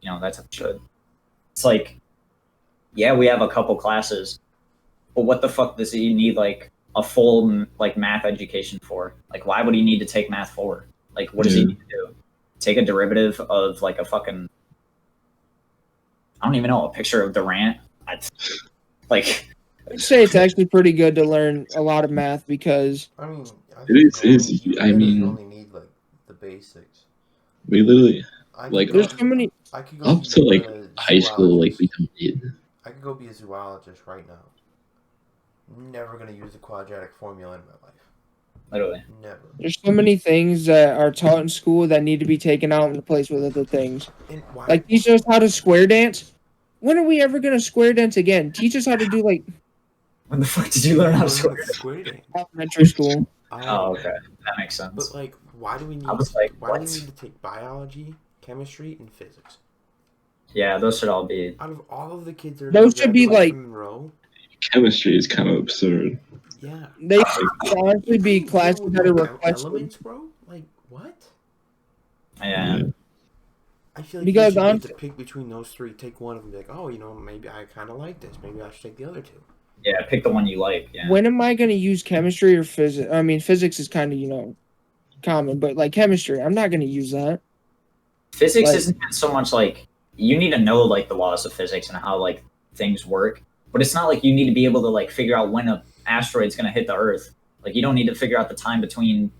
you know, that's should. It's like, yeah, we have a couple classes, but what the fuck does he need like a full like math education for? Like, why would he need to take math forward? Like, what does he need to do? Take a derivative of like a fucking, I don't even know, a picture of Durant? Like, I'd say it's actually pretty good to learn a lot of math because I mean, It is. I mean, you only need like the basics. We literally like there's so many I could go up to like a high school, like we zoologist. did. I could go be a zoologist right now. Never gonna use the quadratic formula in my life. literally. Never. There's so many things that are taught in school that need to be taken out and replaced with other things. And why? Like teach us how to square dance. When are we ever gonna square dance again? Teach us how to do like When the fuck did you learn how to square dance? Elementary school. Oh, okay, that makes sense. But like, why do we need? I was like, why do we what? need to take biology, chemistry, and physics? Yeah, those should all be. Out of all of the kids that are Those gonna should be, graduate like- from Monroe, Chemistry is kind of absurd. yeah. They should honestly be classes that are requested. Elements, bro. Like what? Yeah. I feel like Because you should I'm- get to pick between those three. Take one of them. Be like, oh, you know, maybe I kind of like this. Maybe I should take the other two. Yeah, pick the one you like. Yeah. When am I gonna use chemistry or physics? I mean, physics is kind of, you know, common, but like chemistry, I'm not gonna use that. Physics Like- isn't so much like you need to know like the laws of physics and how like things work, but it's not like you need to be able to like figure out when an asteroid's gonna hit the Earth. Like you don't need to figure out the time between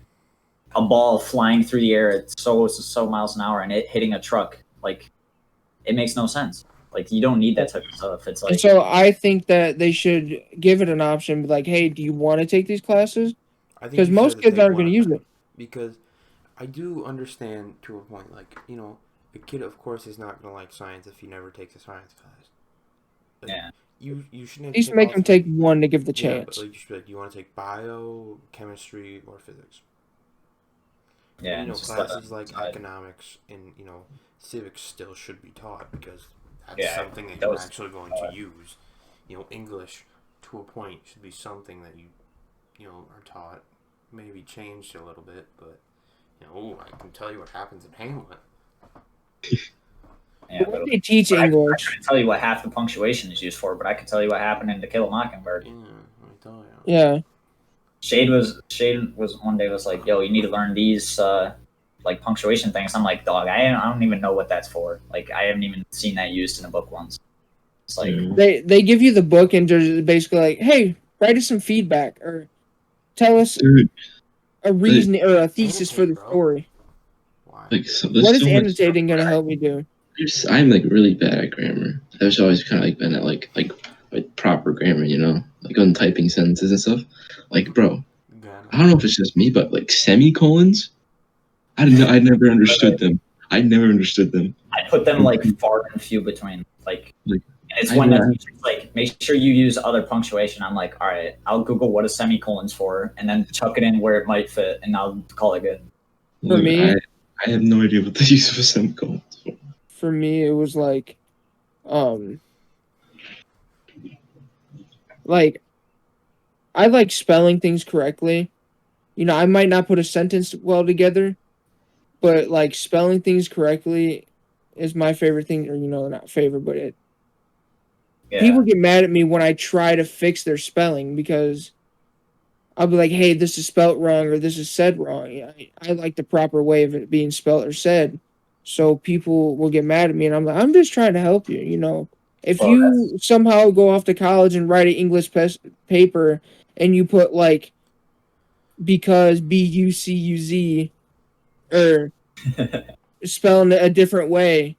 a ball flying through the air at so miles an hour and it hitting a truck. Like it makes no sense. Like you don't need that type of stuff. It's And like so I think that they should give it an option, be like, hey, do you want to take these classes? I think Because you most should kids take aren't one gonna of use them. it. Because I do understand to a point. Like, you know, a kid, of course, is not gonna like science if he never takes a science class. Like, yeah. You shouldn't At least make them take one to give the Yeah, chance. but like, you should be like, do you want to take bio, chemistry, or physics? Yeah. And, you know, it's just like classes like decide. economics and, you know, civics still should be taught because that's Yeah, something that that you're was- actually going to use. You know, English to a point should be something that you know, are taught. Maybe changed a little bit, but you know, I can tell you what happens in Hamlet. Yeah, But when but they teach I English, couldn't tell you what half the punctuation is used for, but I can tell you what happened in To Kill a Mockingbird. Yeah, I tell you. yeah, Shade was one day was like, "Yo, you need to learn these like punctuation things. I'm like, dog, I don't even know what that's for. Like, I haven't even seen that used in a book once. It's like, they give you the book and just basically like, hey, write us some feedback or tell us Dude, a reason or a thesis for the Annotate, bro. story. Why? like so, What is so much annotating going to help me do? I'm like really bad at grammar. I've always kind of like been at like proper grammar, you know, like on typing sentences and stuff. Like, bro, I don't know if it's just me, but like semicolons, I never understood them. I never understood them. I put them like far and few between. Like, Like, and it's when the teacher's like, make sure you use other punctuation. I'm like, all right, I'll Google what a semicolon's for, and then chuck it in where it might fit, and I'll call it good. For like, me, I have no idea what the use of a semicolon is for. For me, it was like I like spelling things correctly. You know, I might not put a sentence well together, but like spelling things correctly is my favorite thing, or not favorite, but people get mad at me when I try to fix their spelling because I'll be like, hey, this is spelt wrong or this is said wrong. I like the proper way of it being spelt or said. So people will get mad at me and I'm like, I'm just trying to help you, If Well, you somehow go off to college and write an English paper and you put like because BUCUZ or spelling it a different way,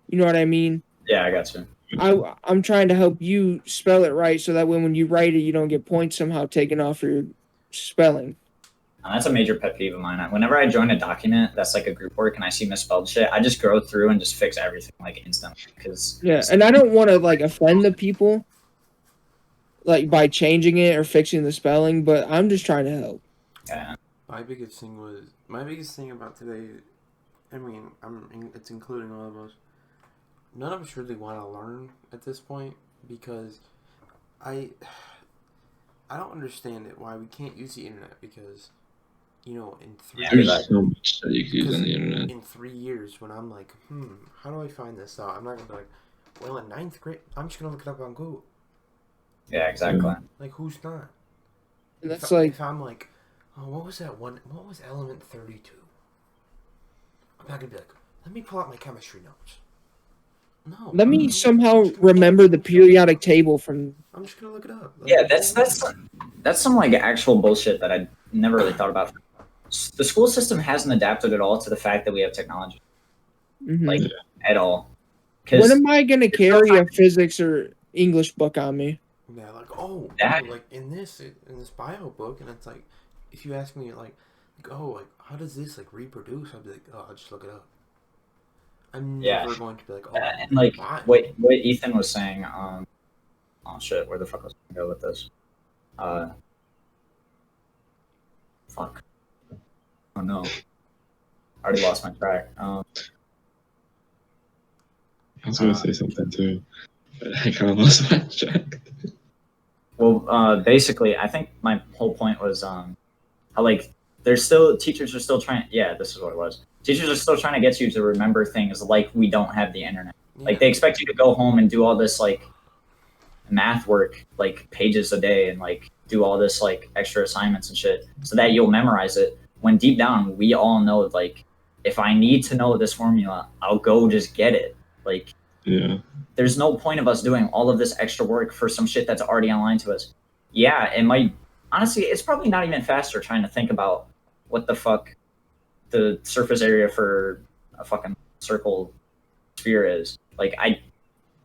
you know what I mean? Yeah, I got you. I'm trying to help you spell it right so that when you write it, you don't get points somehow taken off your spelling. That's a major pet peeve of mine. Whenever I join a document that's like a group work and I see misspelled shit, I just go through and just fix everything like instantly. And I don't want to like offend the people like by changing it or fixing the spelling, but I'm just trying to help. Yeah. My biggest thing about today, I mean, it's including all of us. None of us really want to learn at this point because I don't understand it why we can't use the internet because in 3 There's years, so much that you can use on the internet. in 3 years when I'm like, how do I find this out? I'm not gonna be like, well, in 9th grade, I'm just gonna look it up on Google. Yeah, exactly. Like, who's not? And that's if I'm like, oh, what was element 32? I'm not gonna be like, let me pull out my chemistry notes. No. Let me somehow remember the periodic table from. I'm just gonna look it up. Yeah, that's some like actual bullshit that I never really thought about. The school system hasn't adapted at all to the fact that we have technology, like at all. When am I gonna carry a physics or English book on me? Yeah, like like in this bio book, and it's like, if you ask me like how does this like reproduce? I'd be like, oh, I'll just look it up. I'm never going to be like, and like what Ethan was saying. Oh shit, where the fuck was I gonna go with this? Fuck. Oh no, I already lost my track. I was gonna say something too, but I kind of lost my track. Well, basically, I think my whole point was how like teachers are still trying. Yeah, this is what it was. Teachers are still trying to get you to remember things like we don't have the internet. Yeah. Like they expect you to go home and do all this like math work, like pages a day, and like do all this like extra assignments and shit, so that you'll memorize it. When deep down, we all know like if I need to know this formula, I'll go just get it. Like, yeah. There's no point of us doing all of this extra work for some shit that's already online to us. Yeah, it might. Honestly, it's probably not even faster trying to think about what the fuck the surface area for a fucking circle sphere is. Like,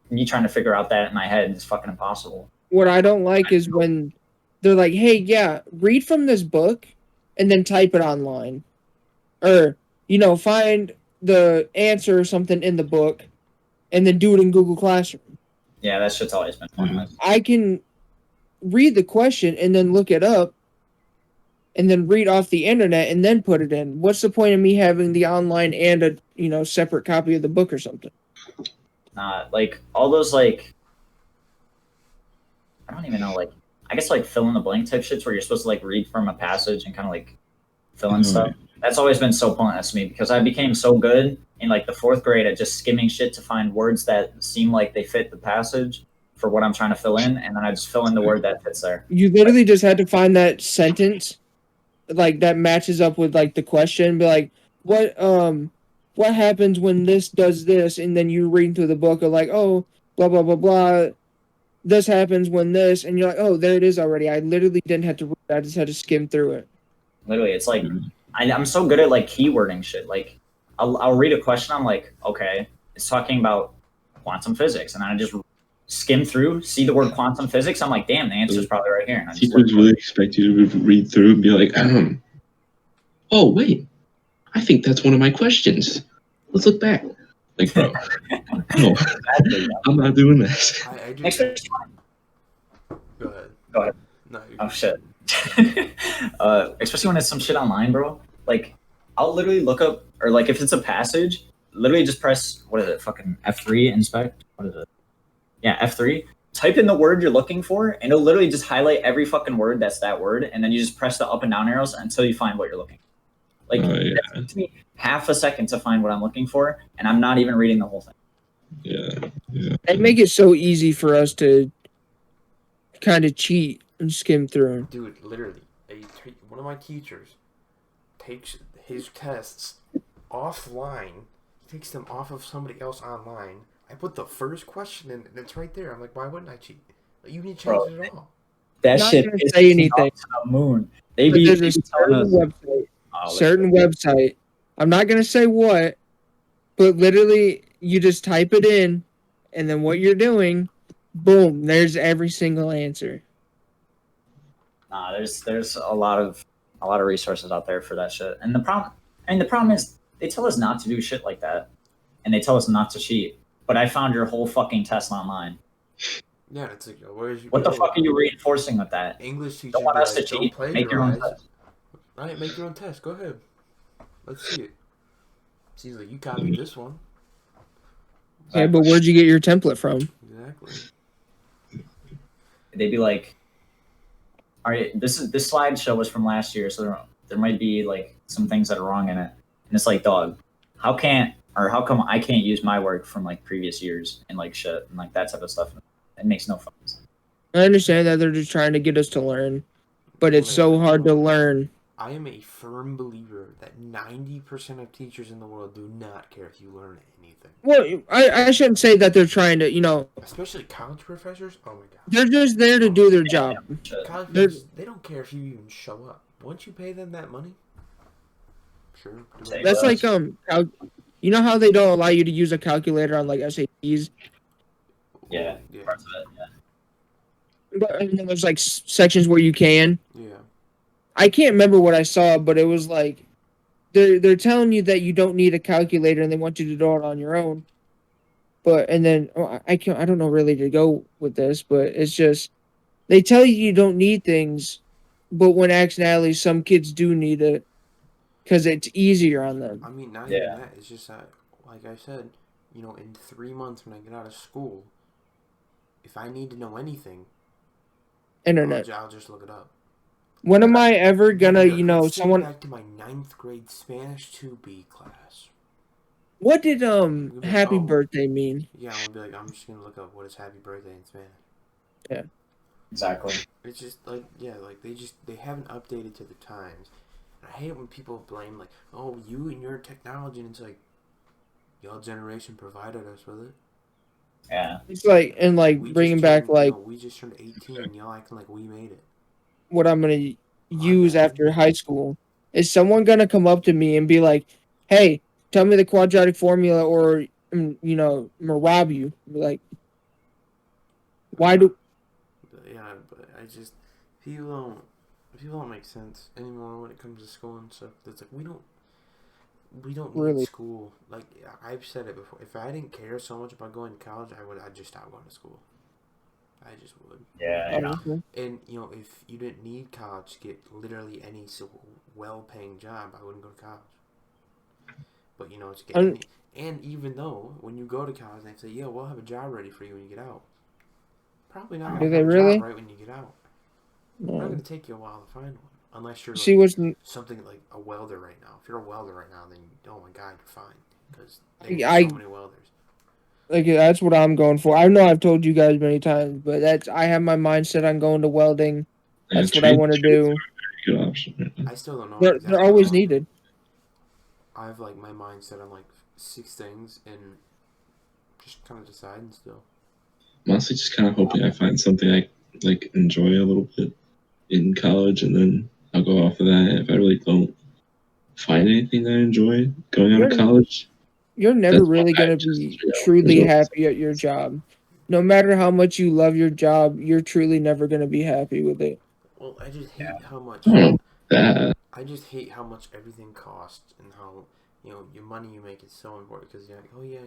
me trying to figure out that in my head is fucking impossible. What I don't like is when they're like, hey, yeah, read from this book and then type it online. Or, find the answer or something in the book and then do it in Google Classroom. Yeah, that shit's always been fun. I can read the question and then look it up and then read off the internet and then put it in. What's the point of me having the online and a, separate copy of the book or something? Like, all those, like, I don't even know, like, I guess, like, fill in the blank type shits where you're supposed to, like, read from a passage and kind of, like, fill in stuff. That's always been so pointless to me because I became so good in, like, the 4th grade at just skimming shit to find words that seem like they fit the passage for what I'm trying to fill in, and then I just fill in the word that fits there. You literally just had to find that sentence like that matches up with like the question. Be like, what happens when this does this? And then you read through the book of like, oh, blah blah blah blah. This happens when this, and you're like, oh, there it is already. I literally didn't have to read it. I just had to skim through it. Literally, it's like I'm so good at like keywording shit. Like I'll read a question. I'm like, okay, it's talking about quantum physics, and then I just skim through, see the word quantum physics. I'm like, damn, the answer's probably right here. And I just Teachers really expect you to read through and be like, oh wait, I think that's one of my questions. Let's look back. Like, bro, no, I'm not doing this. I Next just question. go ahead. Go ahead. No, Oh shit. Especially when it's some shit online, bro. Like, I'll literally look up, or like if it's a passage, literally just press, what is it, fucking F3 inspect? What is it? Yeah, F3. Type in the word you're looking for, and it'll literally just highlight every fucking word that's that word, and then you just press the up and down arrows until you find what you're looking for. Like, it takes me half a second to find what I'm looking for, and I'm not even reading the whole thing. Yeah. They make it so easy for us to kind of cheat and skim through. Dude, literally, one of my teachers takes his tests offline. He takes them off of somebody else online. I put the first question in, and it's right there. I'm like, why wouldn't I cheat? Like, you need to change it at all. That Not shit gonna is say anything. to the moon. They But be there's a telling us. certain website. I'm not gonna say what, but literally, you just type it in, and then what you're doing, boom, there's every single answer. Nah, there's a lot of resources out there for that shit. And the problem is they tell us not to do shit like that, and they tell us not to cheat. But I found your whole fucking test online. Yeah, it's like, where's What the fuck are you reinforcing with that? English teacher? Don't want us to Don't cheat. plagiarize. Make your own test. All right, make your own test. Go ahead. Let's see it. She's like, you copied this one. Yeah, but where'd you get your template from? Exactly. They'd be like, all right, this slideshow was from last year, so there might be like some things that are wrong in it. And it's like, dog, how come I can't use my work from like previous years and like shit and like that type of stuff? It makes no fucking sense. I understand that they're just trying to get us to learn, but it's so hard to learn. I am a firm believer that 90% of teachers in the world do not care if you learn anything. Well, I shouldn't say that they're trying to, especially college professors. Oh my god, they're just there to do their job. College professors, they don't care if you even show up. Once you pay them that money, sure. That's like you know how they don't allow you to use a calculator on like SATs? Yeah. Parts of it, yeah. But and then there's like sections where you can. Yeah. I can't remember what I saw, but it was like they're telling you that you don't need a calculator and they want you to do it on your own. But and then I don't know really to go with this, but it's just they tell you don't need things, but when actually some kids do need it because it's easier on them. I mean, not even that. It's just that, like I said, in 3 months when I get out of school, if I need to know anything, internet, I'll just look it up. When am I ever gonna, someone back to my 9th grade Spanish 2B class. What did happy birthday mean? Yeah, I'm gonna be like, I'm just gonna look up what is happy birthday in Spanish. Yeah. Exactly. It's just like they haven't updated to the times. And I hate it when people blame like, oh, you and your technology, and it's like, y'all generation provided us with it. Yeah. It's like bringing back like we just turned 18 and y'all acting like we made it. What I'm gonna use after high school is someone gonna come up to me and be like, "Hey, tell me the quadratic formula," or I'm gonna rob you. Like, why do? Yeah, but I just people don't make sense anymore when it comes to school and stuff. It's like we don't need school. Like I've said it before. If I didn't care so much about going to college, I'd just stop going to school. I just would. Yeah. And if you didn't need college to get literally any well-paying job, I wouldn't go to college. But it's getting. And even though when you go to college, they say, "Yeah, we'll have a job ready for you when you get out." Probably not. Do they really? Job right when you get out. No. It's not going to take you a while to find one, unless you're something like a welder right now. If you're a welder right now, then oh my god, you're fine because there's so many welders. Like that's what I'm going for. I know I've told you guys many times, but I have my mindset on going to welding. That's what I want to do. good option right now. I still don't know. They're exactly always what- needed. I have like my mind set on like 6 things and just kind of deciding still. I'm honestly just kind of hoping I find something I like enjoy a little bit in college, and then I'll go off of that. If I really don't find anything that I enjoy going out of You're- college, You're never That's really why I gonna just, be you know, truly enjoy happy at your job. No matter how much you love your job, you're truly never gonna be happy with it. Well, I just hate how much. I don't know that. I just hate how much everything costs and how your money you make is so important because you're like, oh yeah,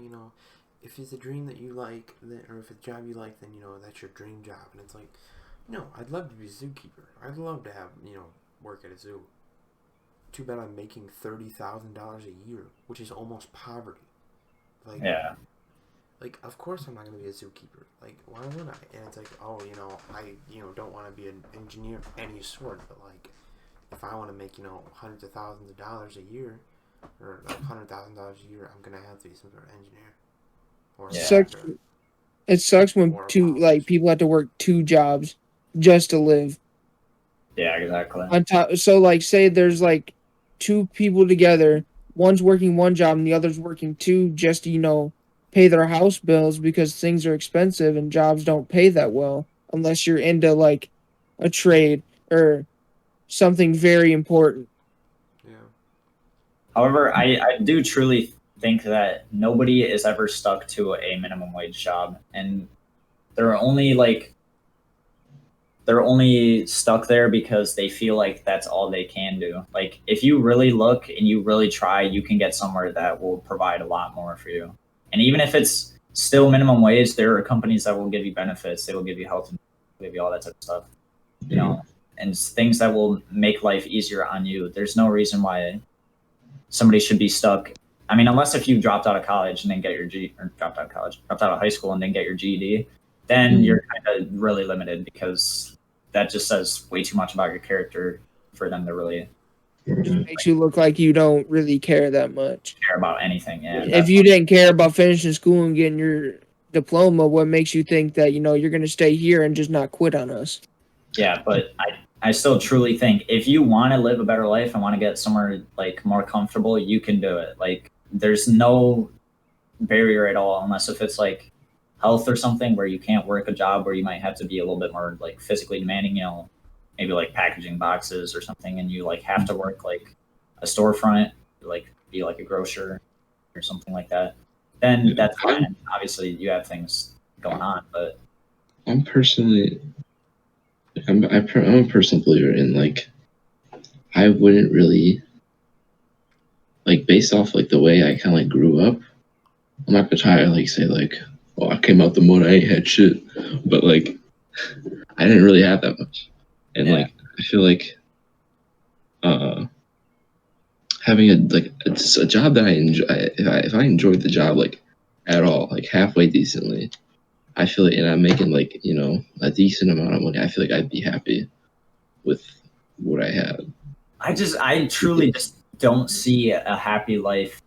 if it's a dream that you like, then, or if it's a job you like, then that's your dream job. And it's like, no, I'd love to be a zookeeper. I'd love to have work at a zoo. Too bad I'm making $30,000 a year, which is almost poverty. Like, Yeah. Like, of course I'm not gonna be a zookeeper. Like, why would I? And it's like, oh, I don't want to be an engineer of any sort, but like, if I want to make hundreds of thousands of dollars a year, or like $100,000 a year, I'm gonna have to be some sort of engineer. Or Yeah. Sucks. It sucks when Or a people have to work 2 jobs just to live. Yeah, exactly. On top, so like say there's like 2 people together, one's working 1 job and the other's working 2 just to pay their house bills because things are expensive and jobs don't pay that well unless you're into like a trade or something very important. Yeah. However, I do truly think that nobody is ever stuck to a minimum wage job, and they're only stuck there because they feel like that's all they can do. Like, if you really look and you really try, you can get somewhere that will provide a lot more for you. And even if it's still minimum wage, there are companies that will give you benefits. They will give you health and give you all that type of stuff, and things that will make life easier on you. There's no reason why somebody should be stuck. I mean, unless if you dropped out of college and then get your dropped out of high school and then get your GED, then you're kind of really limited because that just says way too much about your character for them to really Just makes you look like you don't really care that much. care about anything. Yeah, If you didn't care about finishing school and getting your diploma, what makes you think that you're going to stay here and just not quit on us? Yeah, but I still truly think if you want to live a better life and want to get somewhere like more comfortable, you can do it. Like, there's no barrier at all, unless if it's like health or something where you can't work a job where you might have to be a little bit more like physically demanding, maybe like packaging boxes or something, and you like have to work like a storefront, like be like a grocer or something like that. Then that's fine. Obviously, you have things going on, but I'm personally, I'm a personal believer in like, I wouldn't really like based off like the way I kind of like grew up. I'm not gonna try to like say like, oh, I came out the mud, I ain't had shit, but like, I didn't really have that much, and like I feel like, having a job that I enjoy, if I enjoyed the job like at all, like halfway decently, I feel like, and I'm making like a decent amount of money, I feel like I'd be happy with what I have. I truly just don't see a happy life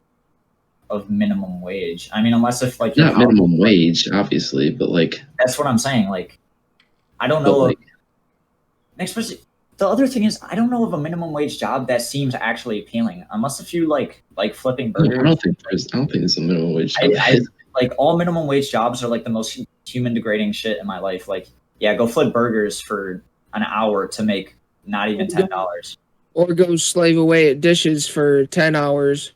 of minimum wage. I mean, unless if like Not minimum wage, obviously, but like that's what I'm saying. Like, I don't know. like, Especially the other thing is, I don't know of a minimum wage job that seems actually appealing. Unless if you like flipping burgers. I don't think there's a minimum wage job. Like, all minimum wage jobs are like the most human degrading shit in my life. Like, yeah, go flip burgers for an hour to make not even $10. Or go slave away at dishes for 10 hours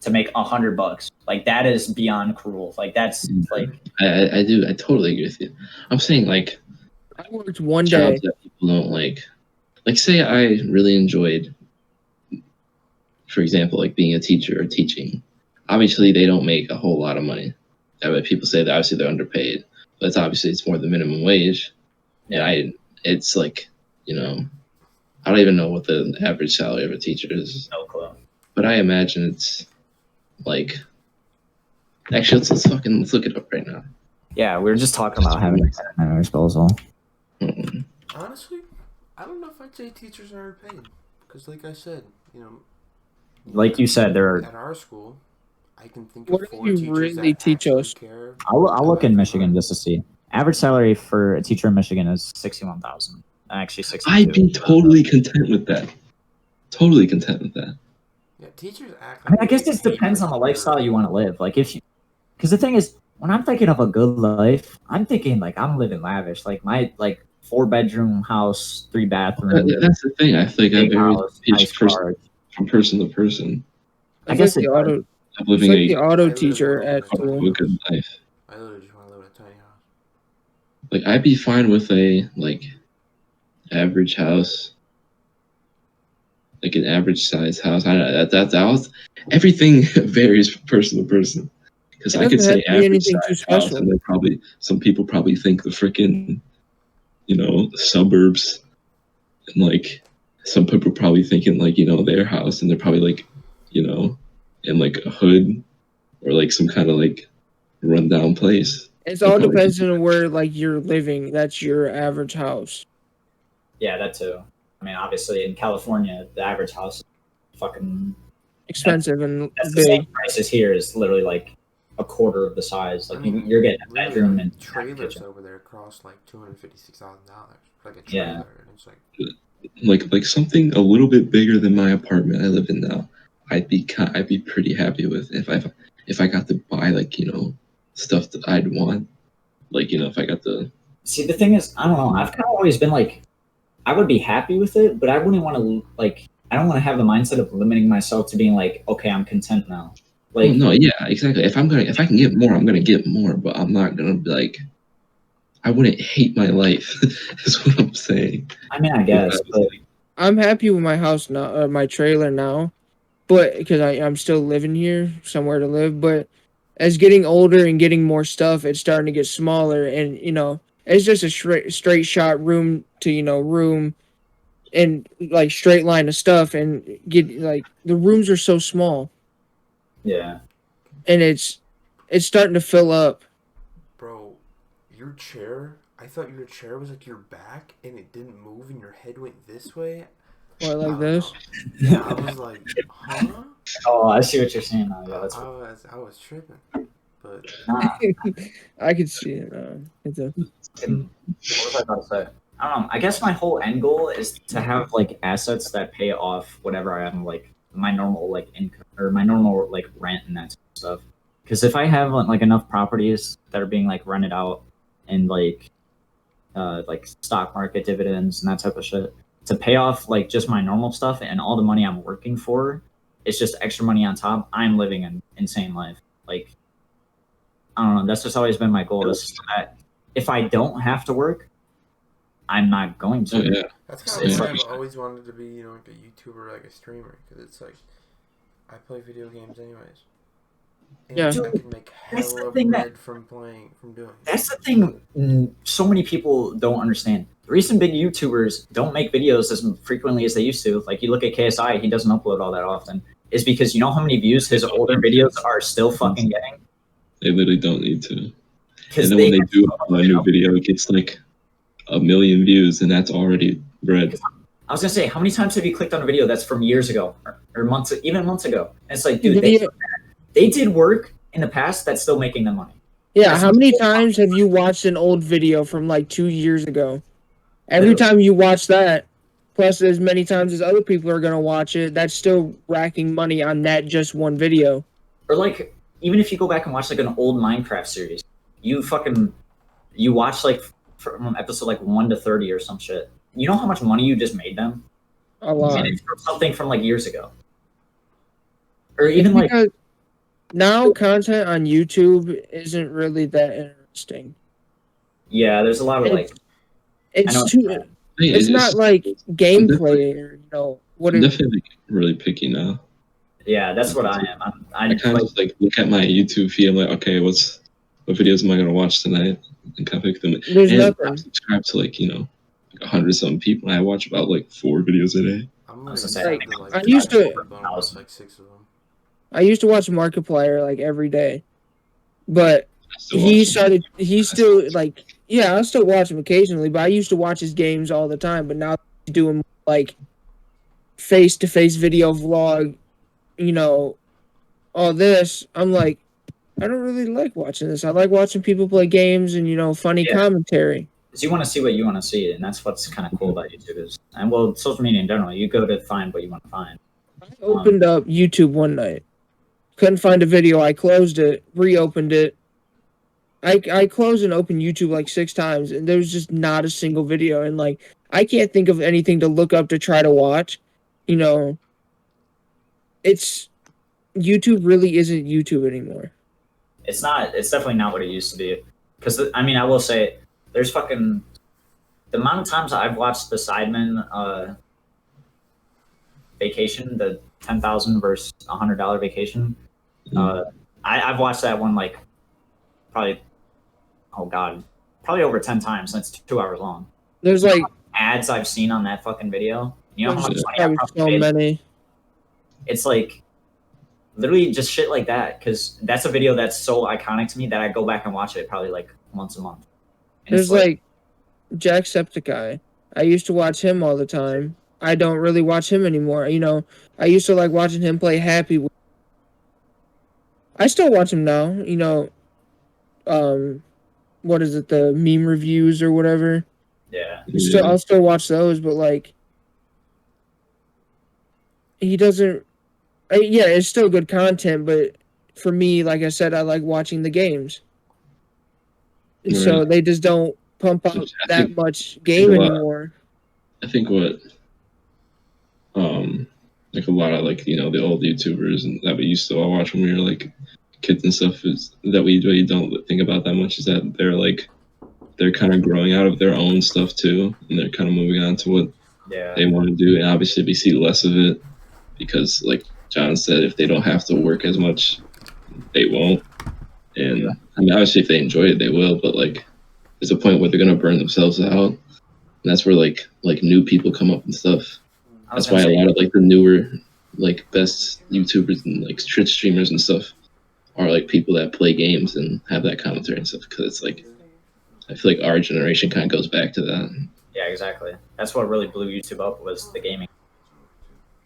to make $100. Like, that is beyond cruel. Like, that's like I totally agree with you. I'm saying like I worked one jobs day that people don't like say I really enjoyed, for example, like being a teacher or teaching. Obviously they don't make a whole lot of money. I mean, people say that obviously they're underpaid, but it's more than minimum wage. And it's like, I don't even know what the average salary of a teacher is. No clue. But I imagine it's like, actually let's look it up right now. Yeah, we were just talking about having it at our disposal. Honestly, I don't know if I'd say teachers are underpaid. Because like I said, like you said, there are at our school, I can think What of do 4 you teachers really that teach actually us? care. I'll look in Michigan just to see. Average salary for a teacher in Michigan is $61,000. I'm actually 62. I'd be totally content with that. Totally content with that. Yeah, teachers act I mean, like I guess they it hate depends us on the when we're- lifestyle you want to live. Like because the thing is, when I'm thinking of a good life, I'm thinking like I'm living lavish. Like my 4-bedroom house, 3 bathrooms, That's the thing. I feel like that big varies house, nice car. from person to person. I It's guess like it the does. auto. I'm It's living like the auto I teacher literally at wanna live in school. a good life. I literally just want to live in a tiny house. Like I'd be fine with a average house, like an average size house. I don't know, that was everything varies from person to person. Because It I could doesn't have say to be average anything too size house, special. and then some people probably think the freaking suburbs, and like some people probably thinking their house, and they're probably in like a hood or like some kind of like rundown place. It's They'll all probably depends on where like you're living. That's your average house. Yeah, that too. I mean, obviously in California, the average house is fucking Expensive and that's the same big. price as here. Is literally like a quarter of the size. Like I mean, you're getting a literally, bedroom like, and half a trailers kitchen. over there cost like $256,000 for like a Yeah. trailer, and it's like like something a little bit bigger than my apartment I live in now. I'd be pretty happy with if I got to buy stuff that I'd want. Like if I got the See, the thing is, I don't know. I've kind of always been like, I would be happy with it, but I wouldn't want to I don't want to have the mindset of limiting myself to being like, okay, I'm content now. Like, no, yeah, exactly. If I can get more, I'm gonna get more. But I'm not gonna be like, I wouldn't hate my life. Is what I'm saying. I mean, I guess, but I'm happy with my house now, my trailer now, but because I'm still living here, somewhere to live. But as getting older and getting more stuff, it's starting to get smaller, and it's just a straight shot room to room, and like straight line of stuff, and get like the rooms are so small, yeah. and it's starting to fill up. bro, your chair. I thought your chair was like your back, and it didn't move, and your head went this way. What, I like don't this? know. Yeah, I was like, huh? Oh, I see what you're saying now. Yeah, that's I was tripping, but nah. I could see it. It's a What was I about to say? I don't know. I guess my whole end goal is to have like assets that pay off whatever I am, like my normal like income or my normal like rent and that stuff. Because if I have like enough properties that are being like rented out and like stock market dividends and that type of shit to pay off like just my normal stuff and all the money I'm working for, it's just extra money on top. I'm living an insane life. Like I don't know. That's just always been my goal. Is that if I don't have to work, I'm not going to. Oh yeah. that's It's kind of why like- I've always wanted to be, like a YouTuber, like a streamer, because it's like I play video games anyways. And Yeah. I can make That's the hella thing bread from doing it. That's the thing so many people don't understand. The reason big YouTubers don't make videos as frequently as they used to, like you look at KSI, he doesn't upload all that often, is because you know how many views his older videos are still fucking getting? They literally don't need to. And Because then when they do upload a new video, it gets like 1 million views, and that's already bread. I was gonna say, how many times have you clicked on a video that's from years ago or months, even months ago? And it's like, dude, they did work in the past that's still making them money. Yeah, how many times have you watched an old video from like 2 years ago? Every Literally. time you watch that, plus as many times as other people are gonna watch it, that's still racking money on that just one video. Or like, even if you go back and watch like an old Minecraft series, you watch like from episode like 1 to 30 or some shit. You know how much money you just made them? A lot. And it's from something from like years ago. Or even like, Because now content on YouTube isn't really that interesting. yeah, there's a lot of like, I know It's too. It's not like gameplay or what. I'm definitely really picky now. yeah, that's what I am. I kind of just like look at my YouTube feed. I'm like, okay, what videos am I gonna watch tonight? And kind of pick them. There's and nothing. I'm subscribed to like 100-something people. And I watch about like 4 videos a day. I'm I was gonna gonna say, get to, like, I used to- watch like 6 of them. I used to watch Markiplier like every day, but I still watch them. He's still like, yeah, I still watch him occasionally, but I used to watch his games all the time. But now he's doing like face-to-face video vlog, all this. I'm like, I don't really like watching this. I like watching people play games and funny Yeah. commentary. Because you want to see what you want to see, and that's what's kind of cool about YouTube is, and well, social media in general. You go to find what you want to find. I opened up YouTube one night, couldn't find a video. I closed it, reopened it. I closed and opened YouTube like 6 times, and there was just not a single video. And like, I can't think of anything to look up to try to watch. You know, it's YouTube really isn't YouTube anymore. It's not. It's definitely not what it used to be. Because I mean, I will say, there's fucking the amount of times I've watched the Sidemen vacation, the 10,000 versus $100 vacation. I've watched that one like probably, oh god, probably over 10 times, and it's 2 hours long. There's like ads I've seen on that fucking video. You know how much money I probably probably so paid? many. It's like literally just shit like that, because that's a video that's so iconic to me that I go back and watch it probably like once a month. And There's like Jacksepticeye. I used to watch him all the time. I don't really watch him anymore. You know, I used to like watching him play Happy. I still watch him now. You know, what is it? The meme reviews or whatever. yeah, I'll still watch those, but like, he doesn't. Yeah, it's still good content, but for me, like I said, I like watching the games. And so they just don't pump out that much game anymore. I think what, like a lot of like, you know, the old YouTubers and that we used to all watch when we were like kids and stuff is that we really don't think about that much is that they're kind of growing out of their own stuff too, and they're kind of moving on to what they want to do. And obviously we see less of it because, like John said, if they don't have to work as much, they won't. And I mean, obviously if they enjoy it, they will, but like there's a point where they're going to burn themselves out. And that's where like new people come up and stuff. That's why a lot of like the newer, like best YouTubers and like Twitch streamers and stuff are like people that play games and have that commentary and stuff. Because it's like, I feel like our generation kind of goes back to that. Yeah, exactly. That's what really blew YouTube up was the gaming.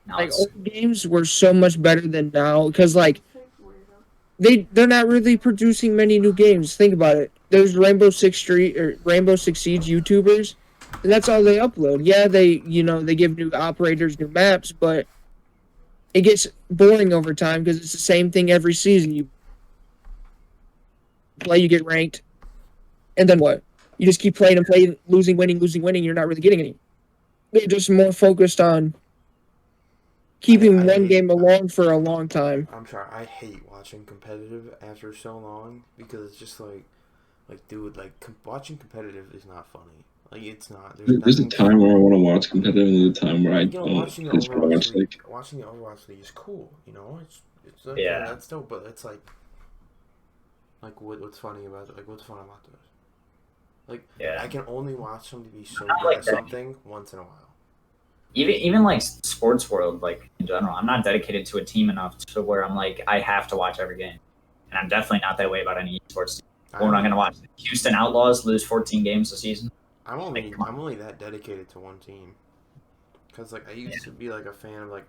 Now like old games were so much better than now because like they're not really producing many new games. Think about it. There's Rainbow Six Siege YouTubers, and that's all they upload. Yeah, they give new operators, new maps, but it gets boring over time because it's the same thing every season. You play, you get ranked, and then what? You just keep playing and playing, losing, winning. You're not really getting any. They're just more focused on keeping one game along for a long time. I'm sorry, I hate watching competitive after so long because it's just like dude, like watching competitive is not funny. Like it's not. There's a time where I want to watch competitive, and there's a time where I don't. Watching the Overwatch League is cool. You know, it's like, yeah, that's dope. But it's like what's funny about it? Like what's fun about this? Like I can only watch somebody be so good at something once in a while. Even like sports world, like in general, I'm not dedicated to a team enough to where I'm like I have to watch every game, and I'm definitely not that way about any sports team. We're not gonna watch the Houston Outlaws lose 14 games a season. I'm only that dedicated to one team, because like I used to be like a fan of like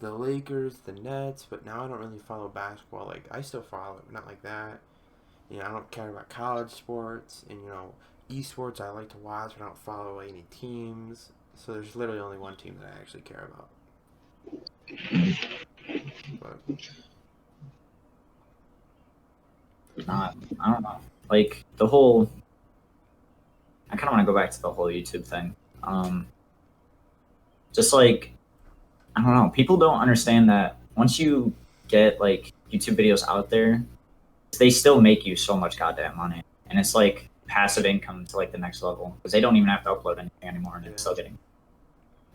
the Lakers, the Nets, but now I don't really follow basketball. Like I still follow it, but not like that. You know, I don't care about college sports, and you know, esports I like to watch, but I don't follow any teams. So there's literally only one team that I actually care about. But I don't know. Like the whole, I kind of want to go back to the whole YouTube thing. Just like, I don't know. People don't understand that once you get like YouTube videos out there, they still make you so much goddamn money, and it's like passive income to like the next level because they don't even have to upload anything anymore, and it's still getting.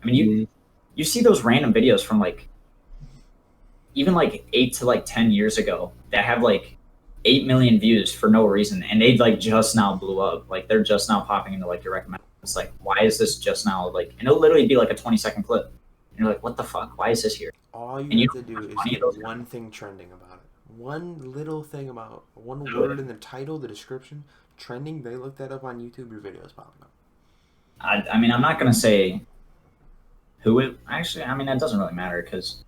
I mean, you see those random videos from like even like 8 to like 10 years ago that have like 8 million views for no reason, and they like just now blew up. Like they're just now popping into like your recommend. It's like, why is this just now like? And it'll literally be like a 20-second clip, and you're like, what the fuck? Why is this here? All you have to do is get one thing trending about it. One little thing about one word in the title, the description, trending. They look that up on YouTube. Your video's popping up. I mean, I'm not gonna say who it actually. I mean, that doesn't really matter because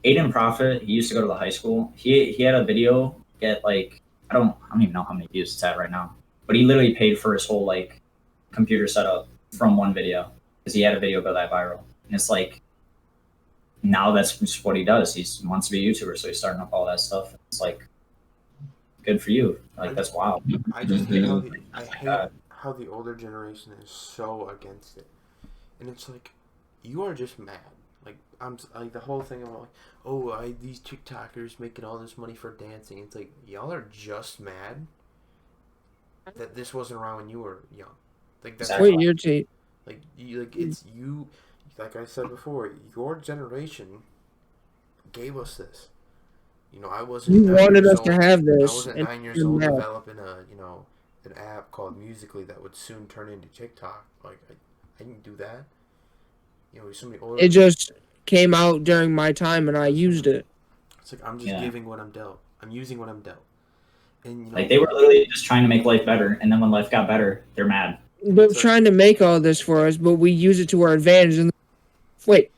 Aiden Prophet, he used to go to the high school. He had a video get like I don't even know how many views it's at right now, but he literally paid for his whole like computer setup from one video because he had a video go that viral, and it's like now that's just what he does. He wants to be a YouTuber, so he's starting up all that stuff. It's like good for you. Like that's wild. I just hate how That's like that. how the older generation is so against it, and it's like you are just mad. Like I'm like the whole thing about like, oh, these TikTokers making all this money for dancing. It's like y'all are just mad that this wasn't around when you were young. Like that's Exactly. Wait, your tape. like it's you. Like I said before, your generation gave us this. You know, I wasn't. You 9 wanted years us to old. have I this, wasn't and 9 years you're old mad. developing an app called Musically that would soon turn into TikTok. Like I didn't do that. You know, somebody older. It just came out during my time, and I used it. It's like I'm just giving what I'm dealt. I'm using what I'm dealt. And you know, Like they were literally just trying to make life better, and then when life got better, they're mad. They're It's like- trying to make all this for us, but we use it to our advantage. And wait,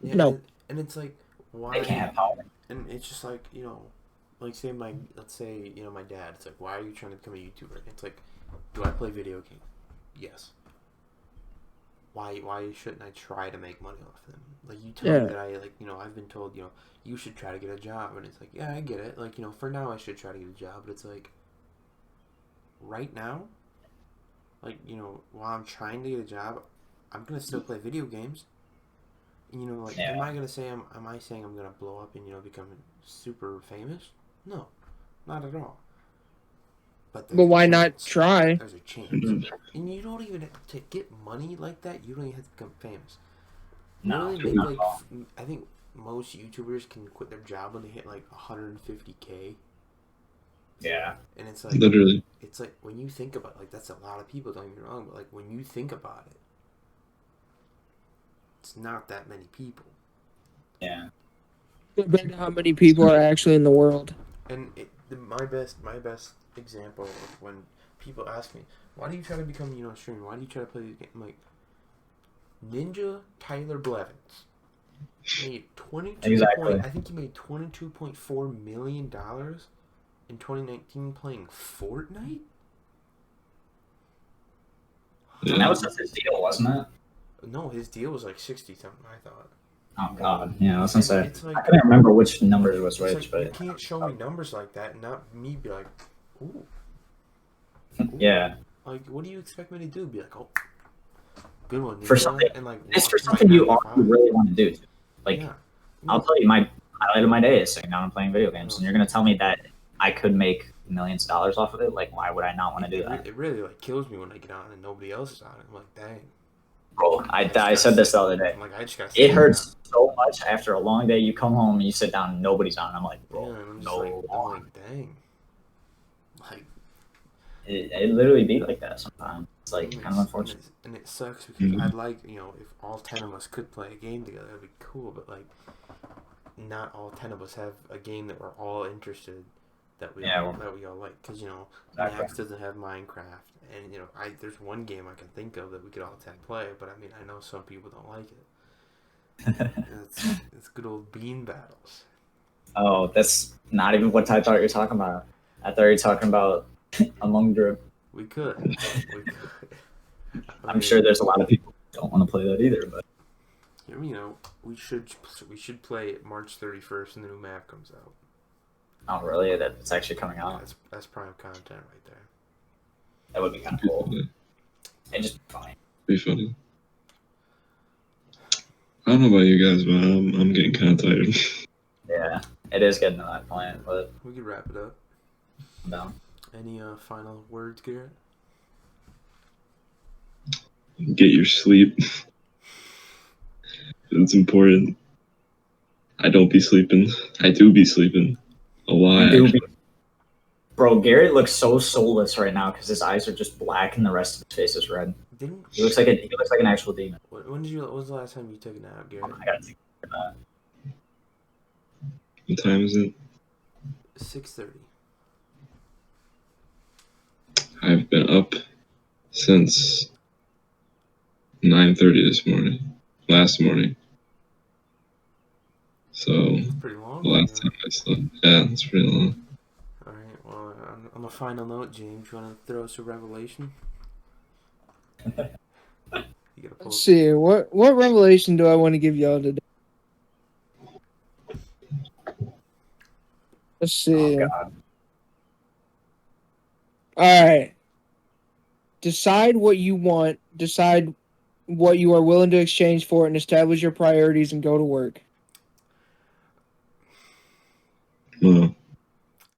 yeah, no. and it's like why? They can't have power. And it's just like like say let's say my dad. It's like why are you trying to become a YouTuber? It's like, do I play video games? Yes. Why shouldn't I try to make money off them? Like you tell me that I've been told you should try to get a job, and it's like yeah I get it. Like for now I should try to get a job, but it's like right now, like while I'm trying to get a job, I'm gonna still play video games. And am I gonna say am I saying I'm gonna blow up and become super famous? No, not at all. But why not try? There's a chance, and you don't even have to get money like that. You don't even have to become famous. No, Really not make at all. I think most YouTubers can quit their job when they hit like 150K. Yeah. And it's like Literally. It's like when you think about that's a lot of people. Don't get me wrong, but like when you think about it, it's not that many people. Yeah. Compared to how many people are actually in the world. And my best example of when people ask me, why do you try to become a streamer? Why do you try to play this game? I'm like, Ninja Tyler Blevins made 22. Exactly. I think he made $22.4 million in 2019 playing Fortnite. And that was just his deal, wasn't it? No, his deal was like 60 something. I thought. Oh God, yeah, I was gonna say. It's like, I can't remember which numbers was it's which, like, you but can't show me numbers like that and not me be like, ooh. yeah, Like, what do you expect me to do? Be like, oh, good one. for Ninja, something, and like, it's for walk something you 9 to 5. really want to do. Too. Like, Yeah. I'll tell you, my highlight of my day is sitting down and playing video games, and you're gonna tell me that I could make millions of dollars off of it? Like, why would I not want to do that? It really like kills me when I get on and nobody else is on it. I'm like, dang. Bro, I said this the other day. I'm like, I just got. It hurts so much after a long day. You come home and you sit down and nobody's on. I'm like, bro, Yeah, and I'm just no. I'm like, dang. Like, It literally be like that sometimes. It's like kind of unfortunate. And it sucks because I'd like if all 10 of us could play a game together, that'd be cool. But like, not all 10 of us have a game that we're all interested that we all like. Because Exactly. Max doesn't have Minecraft, and there's one game I can think of that we could all 10 play. But I mean, I know some people don't like it. It's good old bean battles. Oh, that's not even what I thought you were talking about. I thought you were talking about Among Drip. We could. I'm sure there's a lot of people who don't want to play that either, but we should play it March 31st and the new map comes out. not really. That's actually coming out. That's prime content right there. That would be kind of cool. It'd just be funny. Be funny. I don't know about you guys, but I'm getting kind of tired. Yeah, it is getting to that point, but We could wrap it up. I'm down. Any final words, Garrett? Get your sleep. It's important. I don't be sleeping. I do be sleeping a lot. Bro, Garrett looks so soulless right now because his eyes are just black and the rest of his face is red. He looks like an actual demon. When was the last time you took a nap, Garrett? I gotta think about What time is it? 6:30. I've been up since 9:30 this morning. Last morning. So It's pretty long. the last time I slept. Yeah, it's pretty long. All right. Well, on a final note, James, you want to throw us a revelation? You gotta pull Let's up. see. What revelation do I want to give y'all today? Let's see. Oh God. All right. Decide what you want. Decide what you are willing to exchange for, and establish your priorities and go to work. Well,